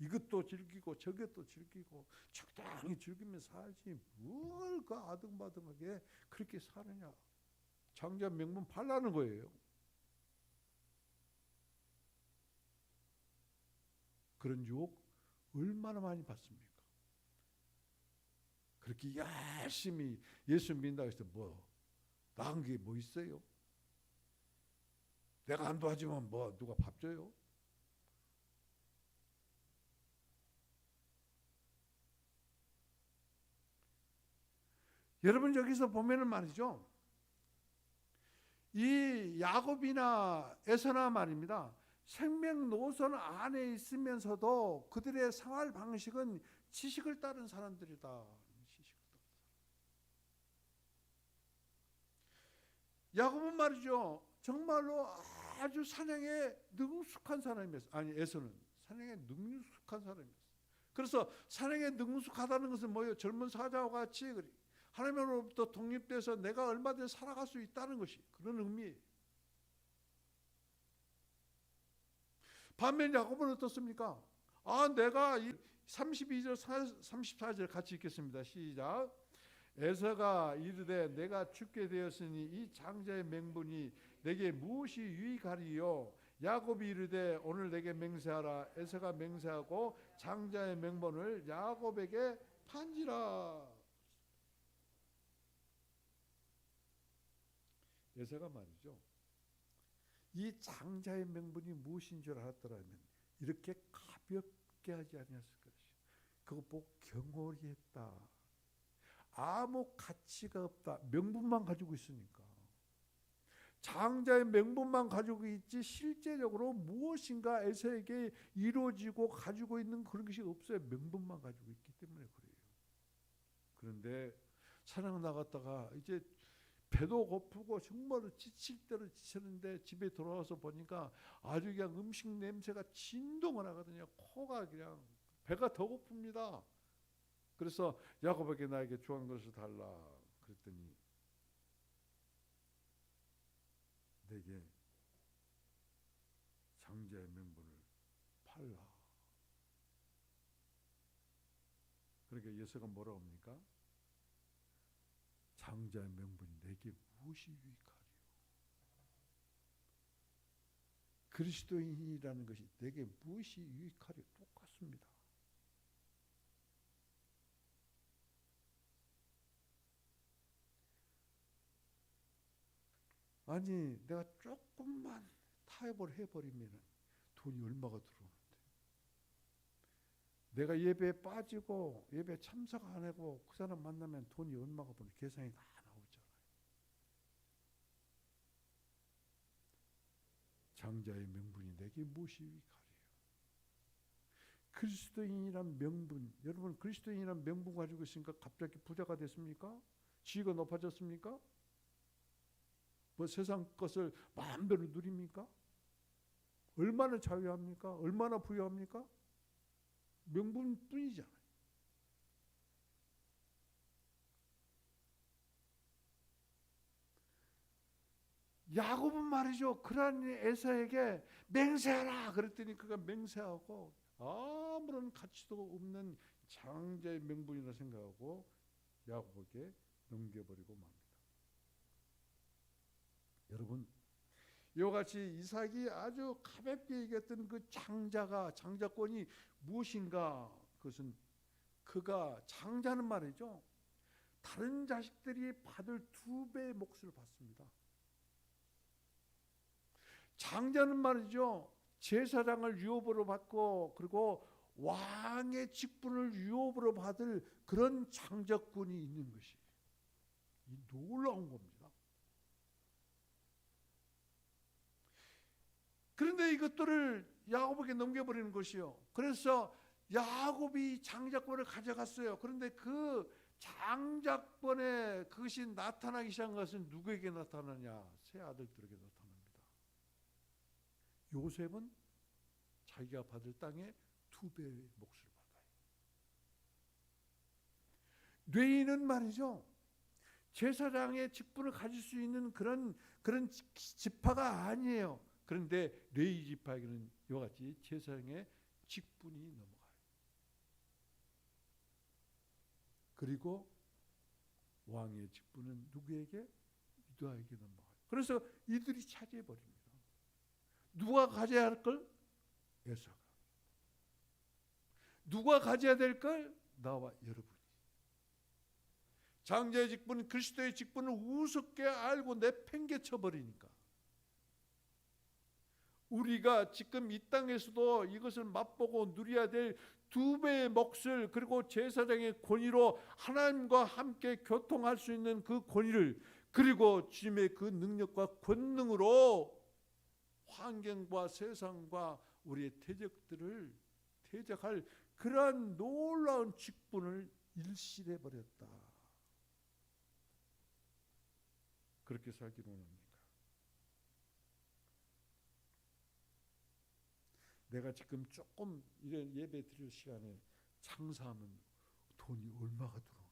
이것도 즐기고 저것도 즐기고 적당히 즐기며 살지 뭘 그 아등바등하게 그렇게 사느냐. 장자 명분 팔라는 거예요. 그런 유혹 얼마나 많이 받습니까? 그렇게 열심히 예수 믿는다고 해서 나은 게 뭐 있어요? 내가 안 도와주면 누가 밥 줘요? 여러분 여기서 보면은 말이죠. 이 야곱이나 에서나 말입니다. 생명노선 안에 있으면서도 그들의 생활 방식은 지식을 따른 사람들이다. 야곱은 말이죠. 정말로 아주 사냥에 능숙한 사람이었어요. 아니 에서는 사냥에 능숙한 사람이었어요. 그래서 사냥에 능숙하다는 것은 뭐예요? 젊은 사자와 같이 하나님으로부터 독립돼서 내가 얼마든지 살아갈 수 있다는 것이 그런 의미예요. 반면 야곱은 어떻습니까? 내가 32절 34절 같이 읽겠습니다. 시작. 에서가 이르되 내가 죽게 되었으니 이 장자의 명분이 내게 무엇이 유익하리요? 야곱이 이르되 오늘 내게 맹세하라. 에서가 맹세하고 장자의 명분을 야곱에게 판지라. 에서가 말이죠. 이 장자의 명분이 무엇인 줄 알았더라면 이렇게 가볍게 하지 아니었을 것이요. 그거 보고 경홀히 했다. 아무 가치가 없다. 명분만 가지고 있으니까. 장자의 명분만 가지고 있지 실제적으로 무엇인가 에서에게 이루어지고 가지고 있는 그런 것이 없어요. 명분만 가지고 있기 때문에 그래요. 그런데 사냥 나갔다가 이제 배도 고프고 정말 지칠 대로 지쳤는데 집에 돌아와서 보니까 아주 그냥 음식 냄새가 진동을 하거든요. 코가 그냥 배가 더 고픕니다. 그래서 야곱에게 나에게 좋은 것을 달라 그랬더니 내게 장자의 명분을 팔라. 그러니까 예수가 뭐라고 합니까? 장자의 명분이 내게 무엇이 유익하리요? 그리스도인이라는 것이 내게 무엇이 유익하리요? 똑같습니다. 아니 내가 조금만 타협을 해버리면 돈이 얼마가 들어오는데, 내가 예배에 빠지고 예배에 참석 안 하고 그 사람 만나면 돈이 얼마가 버는 계산이 다 나오잖아요. 장자의 명분이 내게 무엇이 유익하리요? 그리스도인이란 명분, 여러분 그리스도인이란 명분 가지고 있으니까 갑자기 부자가 됐습니까? 지위가 높아졌습니까? 뭐 세상 것을 마음대로 누립니까? 얼마나 자유합니까? 얼마나 부유합니까? 명분뿐이잖아요. 야곱은 말이죠. 그러한 에사에게 맹세하라 그랬더니 그가 맹세하고 아무런 가치도 없는 장자의 명분이라 생각하고 야곱에게 넘겨버리고 맙니다. 여러분, 이와 같이 이삭이 아주 가볍게 얘기했던 그 장자권이 무엇인가? 그것은 그가 장자는 말이죠. 다른 자식들이 받을 2배의 몫을 받습니다. 장자는 말이죠. 제사장을 유업으로 받고 그리고 왕의 직분을 유업으로 받을 그런 장자권이 있는 것이 이 놀라운 겁니다. 그런데 이것들을 야곱에게 넘겨버리는 것이요. 그래서 야곱이 장자권을 가져갔어요. 그런데 그 장자권에 그것이 나타나기 시작한 것은 누구에게 나타나냐? 세 아들들에게 나타납니다. 요셉은 자기가 받을 땅에 2배의 몫을 받아요. 레위는 말이죠. 제사장의 직분을 가질 수 있는 그런 지파가 아니에요. 그런데 레위 지파에게는 이와 같이 제사장의 직분이 넘어가요. 그리고 왕의 직분은 누구에게? 유다에게 넘어가요. 그래서 이들이 차지해버립니다. 누가 가져야 할 걸? 에사가. 누가 가져야 될 걸? 나와 여러분이. 장자의 직분, 그리스도의 직분을 우습게 알고 내팽개쳐 버리니까 우리가 지금 이 땅에서도 이것을 맛보고 누려야 될 2배의 몫을, 그리고 제사장의 권위로 하나님과 함께 교통할 수 있는 그 권위를, 그리고 주님의 그 능력과 권능으로 환경과 세상과 우리의 대적들을 대적할 그러한 놀라운 직분을 일실해버렸다. 그렇게 살기로 합니다. 내가 지금 조금 이런 예배 드릴 시간에 장사하면 돈이 얼마가 들어오는데,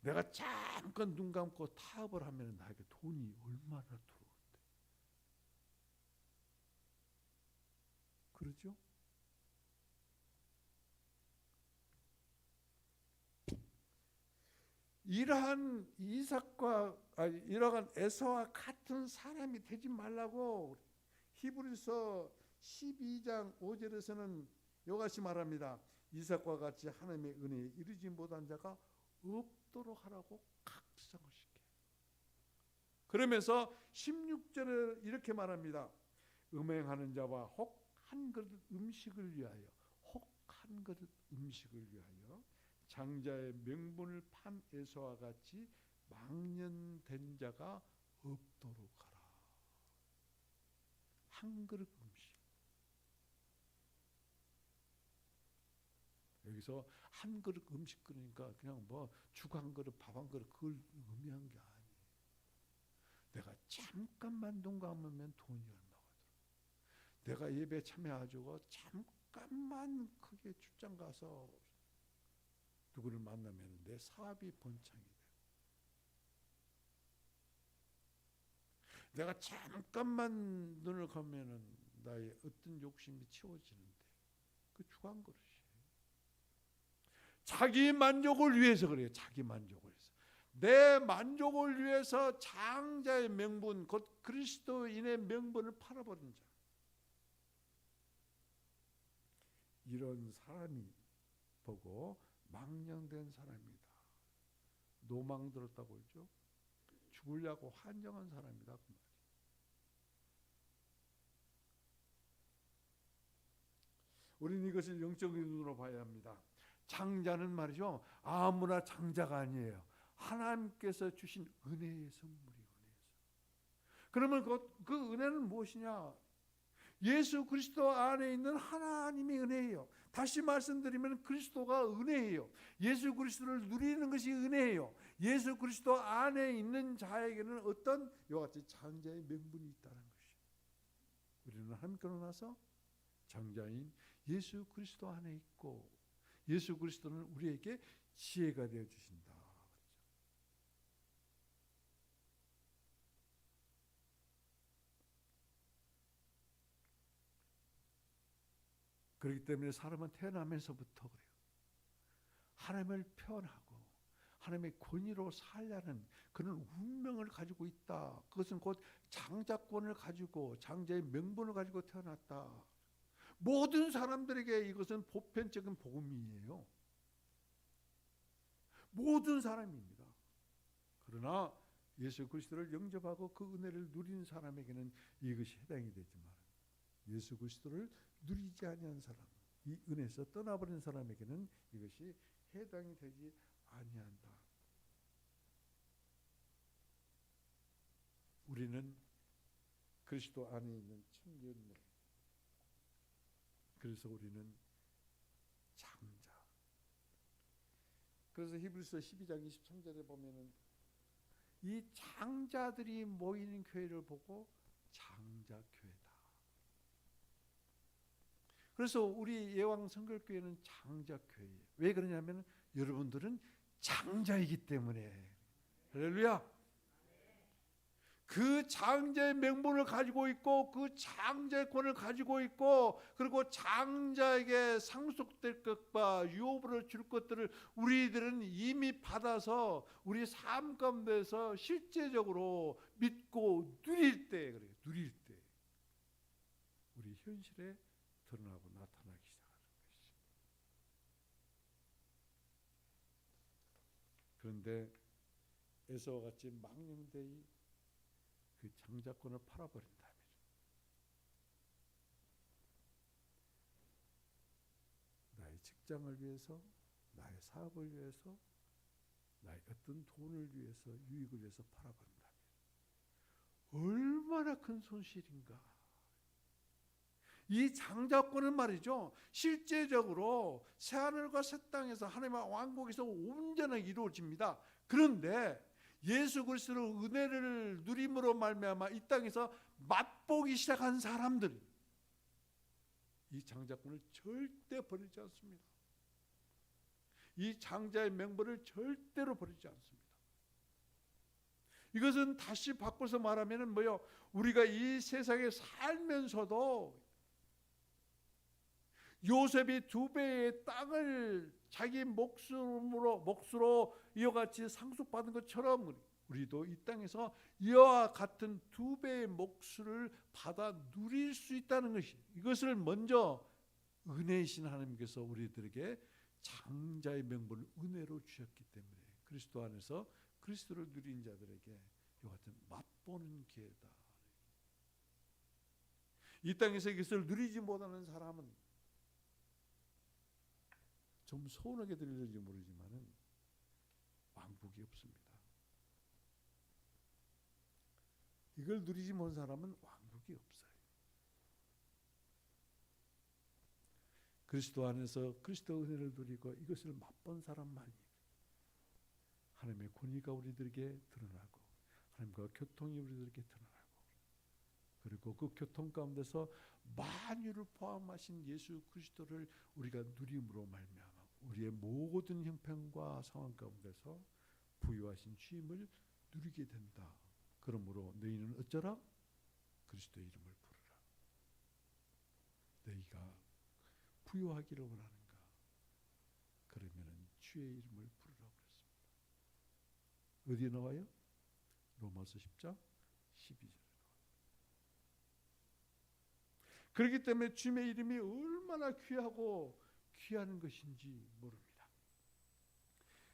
내가 잠깐 눈 감고 타협을 하면 나에게 돈이 얼마나 들어오는데, 그러죠? 이러한 이러한 에서와 같은 사람이 되지 말라고 히브리서 12장 5절에서는 이같이 말합니다. 이삭과 같이 하나님의 은혜에 이르지 못한 자가 없도록 하라고 각성을 시켜요. 그러면서 16절에 이렇게 말합니다. 음행하는 자와 혹 한 그릇 음식을 위하여, 혹 한 그릇 음식을 위하여 장자의 명분을 판 에서와 같이 망년된 자가 없도록 하라. 한 그릇 음식. 여기서 한 그릇 음식 끓으니까 그냥 뭐 죽 한 그릇, 밥 한 그릇 그걸 의미한 게 아니에요. 내가 잠깐만 눈 감으면 돈이 얼마가 들어. 내가 예배 참여하고 잠깐만 크게 출장 가서 누구를 만나면 내 사업이 번창이 돼. 내가 잠깐만 눈을 감으면 나의 어떤 욕심이 채워지는데 그 주간 그릇이에요. 자기 만족을 위해서 그래요. 자기 만족을 위해서. 내 만족을 위해서 장자의 명분, 곧 그리스도인의 명분을 팔아버린 자. 이런 사람이 보고 망령된 사람이다. 노망 들었다고 했죠. 죽으려고 환정한 사람이다. 그 말이에요. 우리는 이것을 영적인 눈으로 봐야 합니다. 장자는 말이죠. 아무나 장자가 아니에요. 하나님께서 주신 은혜의 선물이 은혜에서. 그러면 그 은혜는 무엇이냐? 예수 그리스도 안에 있는 하나님의 은혜예요. 다시 말씀드리면 그리스도가 은혜예요. 예수 그리스도를 누리는 것이 은혜예요. 예수 그리스도 안에 있는 자에게는 어떤 이와 같이 장자의 명분이 있다는 것이죠. 우리는 하나님께로 나서 장자인 예수 그리스도 안에 있고 예수 그리스도는 우리에게 지혜가 되어 주신다. 그렇기 때문에 사람은 태어나면서부터 그래요. 하나님을 표현하고 하나님의 권위로 살려는 그런 운명을 가지고 있다. 그것은 곧 장자권을 가지고 장자의 명분을 가지고 태어났다. 모든 사람들에게 이것은 보편적인 복음이에요. 모든 사람입니다. 그러나 예수 그리스도를 영접하고 그 은혜를 누리는 사람에게는 이것이 해당이 되지만 예수 그리스도를 누리지 아니한 사람, 이 은혜에서 떠나버린 사람에게는 이것이 해당이 되지 아니한다. 우리는 그리스도 안에 있는 청년들, 그래서 우리는 장자. 그래서 히브리서 12장 23절에 보면은 이 장자들이 모이는 교회를 보고 장자교회다. 그래서 우리 예왕 성결교회는 장자교회예요. 왜 그러냐면 여러분들은 장자이기 때문에. 할렐루야. 그 장자의 명분을 가지고 있고 그 장자의 권을 가지고 있고 그리고 장자에게 상속될 것과 유업으로 줄 것들을 우리들은 이미 받아서 우리 삶 가운데서 실제적으로 믿고 누릴 때 그래요. 누릴 때 우리 현실에 드러나고 나타나기 시작하는 것이죠. 그런데 에서와 같이 망령되이 그 장자권을 팔아버린다면 나의 직장을 위해서, 나의 사업을 위해서, 나의 어떤 돈을 위해서, 유익을 위해서 팔아버린다면 얼마나 큰 손실인가. 이 장자권은 말이죠. 실제적으로 새하늘과 새 땅에서 하나님의 왕국에서 온전하게 이루어집니다. 그런데 예수 그리스도의 은혜를 누림으로 말미암아 이 땅에서 맛보기 시작한 사람들, 이 장자권을 절대 버리지 않습니다. 이 장자의 명분을 절대로 버리지 않습니다. 이것은 다시 바꿔서 말하면 뭐요? 우리가 이 세상에 살면서도 요셉이 2배의 땅을 자기 몫으로 이와 같이 상속받은 것처럼 우리도 이 땅에서 이와 같은 2배의 몫을 받아 누릴 수 있다는 것이, 이것을 먼저 은혜이신 하나님께서 우리들에게 장자의 명분을 은혜로 주셨기 때문에 그리스도 안에서 그리스도를 누린 자들에게 이와 같은 맛보는 기회다. 이 땅에서 이것을 누리지 못하는 사람은 좀 서운하게 들릴지 모르지만은 왕국이 없습니다. 이걸 누리지 못한 사람은 왕국이 없어요. 그리스도 안에서 그리스도 은혜를 누리고 이것을 맛본 사람만이 하나님의 권위가 우리들에게 드러나고 하나님과 교통이 우리들에게 드러나고 그리고 그 교통 가운데서 만유를 포함하신 예수 그리스도를 우리가 누림으로 말미암아 우리의 모든 형편과 상황 가운데서 부유하신 주임을 누리게 된다. 그러므로 너희는 어쩌라? 그리스도의 이름을 부르라. 너희가 부유하기를 원하는가? 그러면은 주의 이름을 부르라고 그랬습니다. 어디에 나와요? 로마서 10장 12절. 그렇기 때문에 주님의 이름이 얼마나 귀한 것인지 모릅니다.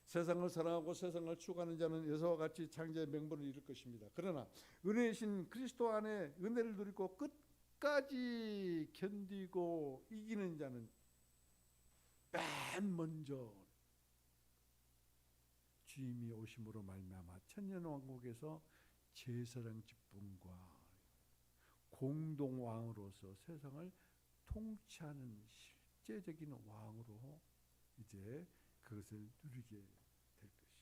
세상을 사랑하고 세상을 추구하는 자는 여서와 같이 장자의 명분을 잃을 것입니다. 그러나 은혜이신 그리스도 안에 은혜를 누리고 끝까지 견디고 이기는 자는 맨 먼저 주님이 오심으로 말미암아 천년왕국에서 제사장 직분과 공동왕으로서 세상을 통치하는 실제적인 왕으로 이제 그것을 누리게 될 것이.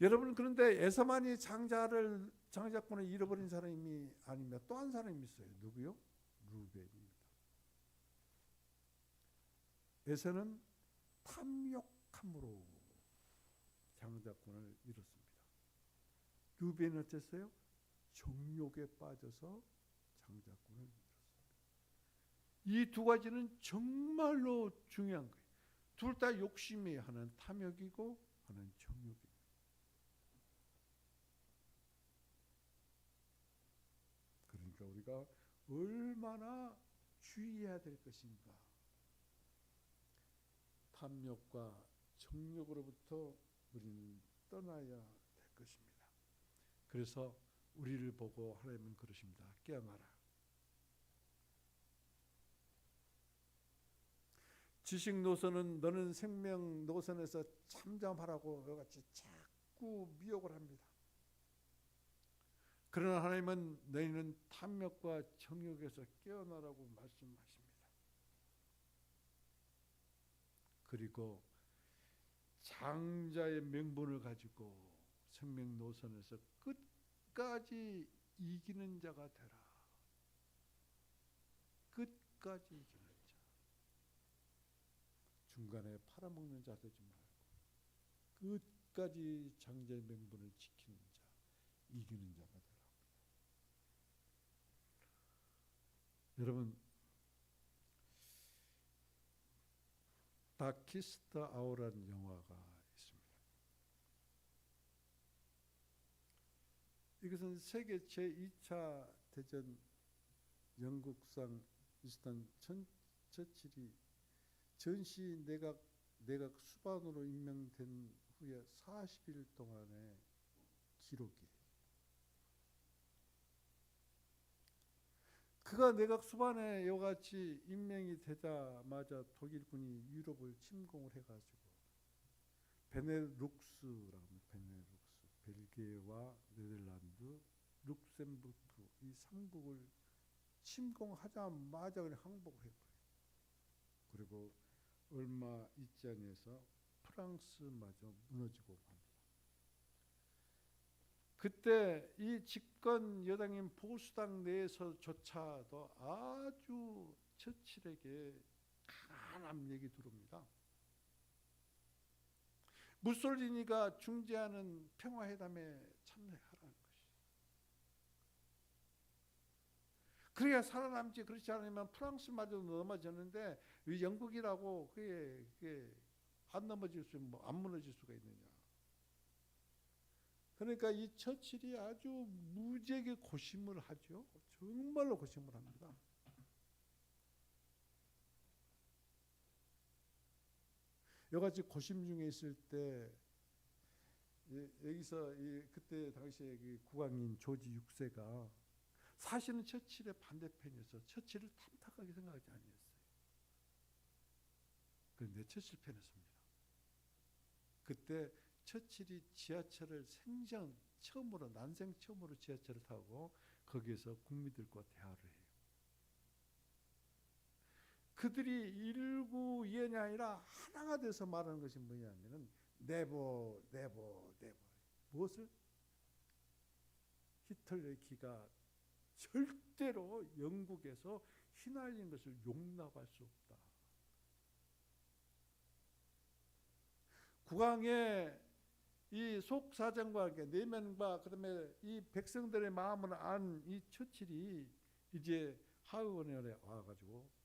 여러분 그런데 에서만이 장자권을 잃어버린 사람이 아니면 또 한 사람이 있어요. 누구요? 루벤입니다. 에서는 탐욕함으로 장자권을 잃었습니다. 루벤은 어땠어요? 정욕에 빠져서 장자권을 잃었습니다. 이 두 가지는 정말로 중요한 거예요. 둘 다 욕심이 하나는 탐욕이고 하나는 정욕입니다. 그러니까 우리가 얼마나 주의해야 될 것인가. 탐욕과 정욕으로부터 우리는 떠나야 될 것입니다. 그래서 우리를 보고 하나님은 그러십니다. 깨어나라. 지식 노선은 너는 생명 노선에서 잠잠하라고 이같이 자꾸 미혹을 합니다. 그러나 하나님은 너희는 탐욕과 정욕에서 깨어나라고 말씀하십니다. 그리고 장자의 명분을 가지고 생명 노선에서 끝까지 이기는 자가 되라. 끝까지 이기는 자. 중간에 팔아먹는 자 되지 말고 끝까지 장자의 명분을 지키는 자, 이기는 자가 되라. 여러분, 다키스트 아워라는 영화가 있습니다. 이것은 세계 제2차 대전 영국상 위스턴 처칠이 전시 내각 수반으로 임명된 후에 40일 동안의 기록이에요. 그가 내각 수반에 이같이 임명이 되자마자 독일군이 유럽을 침공을 해가지고 베네룩스라고 벨기에와 네덜란드, 룩셈부르크 이 3국을 침공하자마자 그냥 항복을 했고요. 그리고 얼마 있지 않아서 프랑스마저 무너지고 맙니다. 그때 이 집권 여당인 보수당 내에서조차도 아주 처칠에게 강한 압력이 들어옵니다. 무솔리니가 중재하는 평화회담에 참여하라는 것이. 그래야 살아남지. 그렇지 않으면 프랑스마저 넘어졌는데 영국이라고 그게 안 넘어질 수, 안 무너질 수가 있느냐. 그러니까 이 처칠이 아주 무지하게 고심을 하죠. 정말로 고심을 합니다. 여기까지 고심 중에 있을 때 여기서 그때 당시에 국왕인 조지 6세가 사실은 처칠의 반대편이어서 처칠을 탐탁하게 생각하지 아니했어요. 그런데 처칠 편에 섭니다. 그때 처칠이 지하철을 난생 처음으로 지하철을 타고 거기에서 국민들과 대화를 해요. 그들이 일구연이 아니라 하나가 돼서 말하는 것이 뭐냐면은 네버. 무엇을? 히틀러기가 절대로 영국에서 휘날린 것을 용납할 수 없다. 국왕의 이 속사정과 내면과 그다음에 이 백성들의 마음을 안 이 처칠이 이제 하원에 와가지고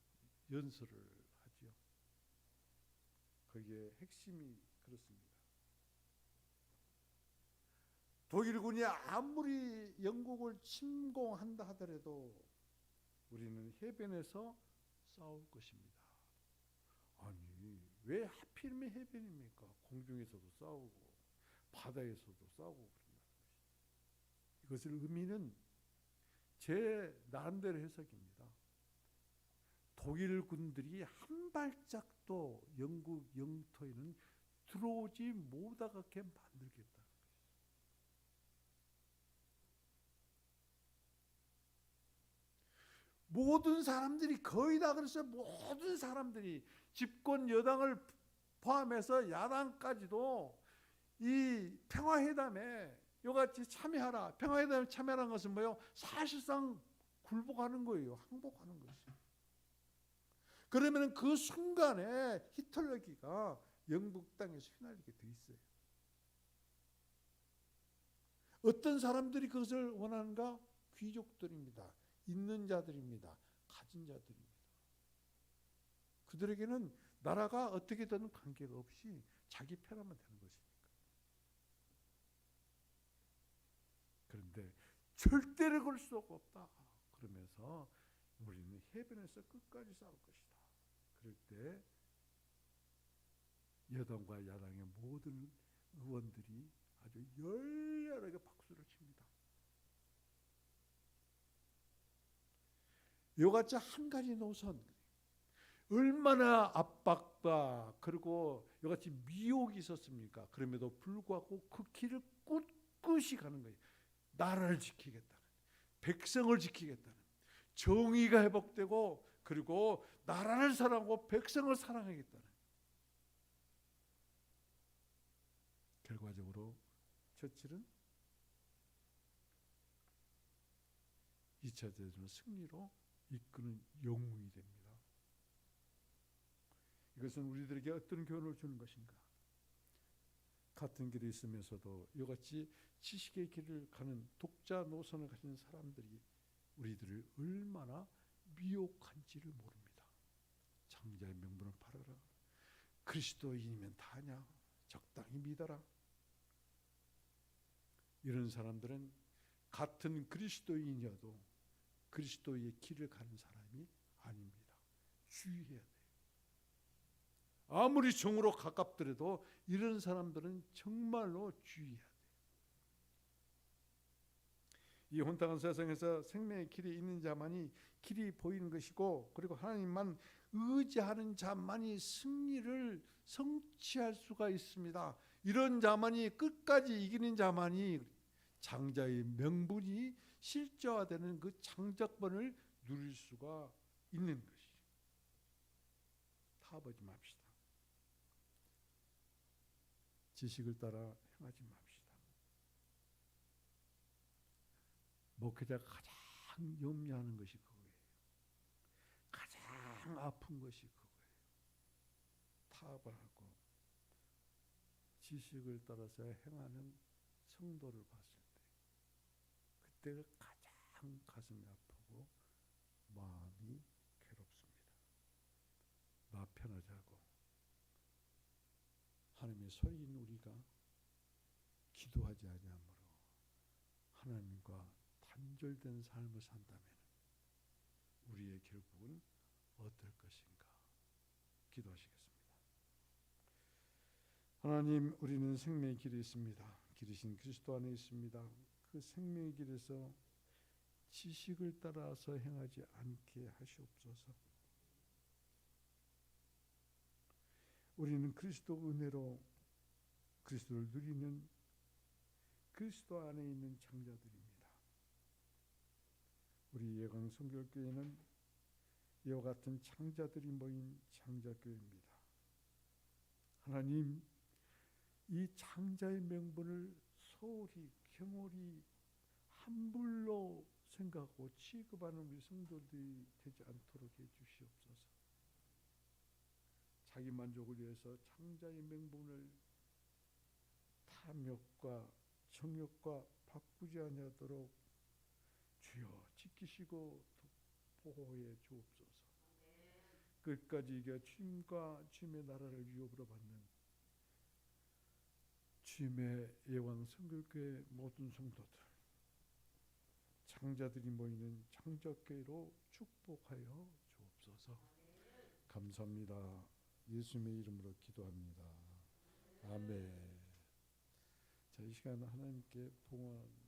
연설을 하지요. 거기에 핵심이 그렇습니다. 독일군이 아무리 영국을 침공한다 하더라도 우리는 해변에서 싸울 것입니다. 아니, 왜 하필이면 해변입니까? 공중에서도 싸우고 바다에서도 싸우고 그런다는 것이. 이것을 의미는 제 나름대로 해석입니다. 독일 군들이 한 발짝도 영국 영토에는 들어오지 못하게 만들겠다. 모든 사람들이 거의 다 그랬어요. 모든 사람들이 집권 여당을 포함해서 야당까지도 이 평화회담에 이같이 참여하라. 평화회담에 참여하는 것은 뭐예요? 사실상 굴복하는 거예요. 항복하는 것이에요. 그러면 그 순간에 히틀러기가 영국 땅에서 휘날리게 돼 있어요. 어떤 사람들이 그것을 원하는가? 귀족들입니다. 있는 자들입니다. 가진 자들입니다. 그들에게는 나라가 어떻게 되는 관계가 없이 자기 편하면 되는 것이니까. 그런데 절대로 그럴 수 없다. 그러면서 우리는 해변에서 끝까지 싸울 것이다. 그럴 때 여당과 야당의 모든 의원들이 아주 열렬하게 박수를 칩니다. 이같이 한 가지 노선, 얼마나 압박과 그리고 이같이 미혹이 있었습니까? 그럼에도 불구하고 그 길을 꿋꿋이 가는 거예요. 나라를 지키겠다는, 백성을 지키겠다는, 정의가 회복되고 그리고 나라를 사랑하고 백성을 사랑하겠다는. 결과적으로 처칠은 2차 대전을 승리로 이끄는 영웅이 됩니다. 이것은 우리들에게 어떤 교훈을 주는 것인가? 같은 길에 있으면서도 이같이 지식의 길을 가는 독자 노선을 가진 사람들이 우리들을 얼마나 미혹한지를 모릅니다. 장자의 명분을 팔아라. 그리스도인이면 다냐? 적당히 믿어라. 이런 사람들은 같은 그리스도인이어도 그리스도의 길을 가는 사람이 아닙니다. 주의해야 돼요. 아무리 정으로 가깝더라도 이런 사람들은 정말로 주의해야 돼요. 이 혼탁한 세상에서 생명의 길이 있는 자만이 길이 보이는 것이고, 그리고 하나님만 의지하는 자만이 승리를 성취할 수가 있습니다. 이런 자만이, 끝까지 이기는 자만이 장자의 명분이 실제화되는 그 장자권을 누릴 수가 있는 것이죠. 타버지 맙시다. 지식을 따라 행하지 맙시다. 목회자가 가장 염려하는 것이 그거예요. 가장 아픈 것이 그거예요. 타협을 하고 지식을 따라서 행하는 성도를 봤을 때 그때가 가장 가슴이 아프고 마음이 괴롭습니다. 나 편하자고 하나님의 소리인 우리가 기도하지 아니하므로 하나님과 단절된 삶을 산다면 우리의 결국은 어떨 것인가? 기도하시겠습니다. 하나님, 우리는 생명의 길이 있습니다. 길이신 그리스도 안에 있습니다. 그 생명의 길에서 지식을 따라서 행하지 않게 하시옵소서. 우리는 그리스도 은혜로 그리스도를 누리는 그리스도 안에 있는 장자들입니다. 우리 예강 성결교회는 이와 같은 창자들이 모인 창자교회입니다. 하나님, 이 창자의 명분을 소홀히 경홀히 함불로 생각하고 취급하는 우리 성도들이 되지 않도록 해주시옵소서. 자기 만족을 위해서 창자의 명분을 탐욕과 정욕과 바꾸지 아니하도록 주여 지키시고 보호해 주옵소서. 끝까지 이겨 주님과 주님의 나라를 위협으로 받는 주님의 예왕 성결교회 모든 성도들, 창자들이 모이는 창자교회로 축복하여 주옵소서. 감사합니다. 예수님의 이름으로 기도합니다. 아멘. 자, 이 시간 하나님께 봉헌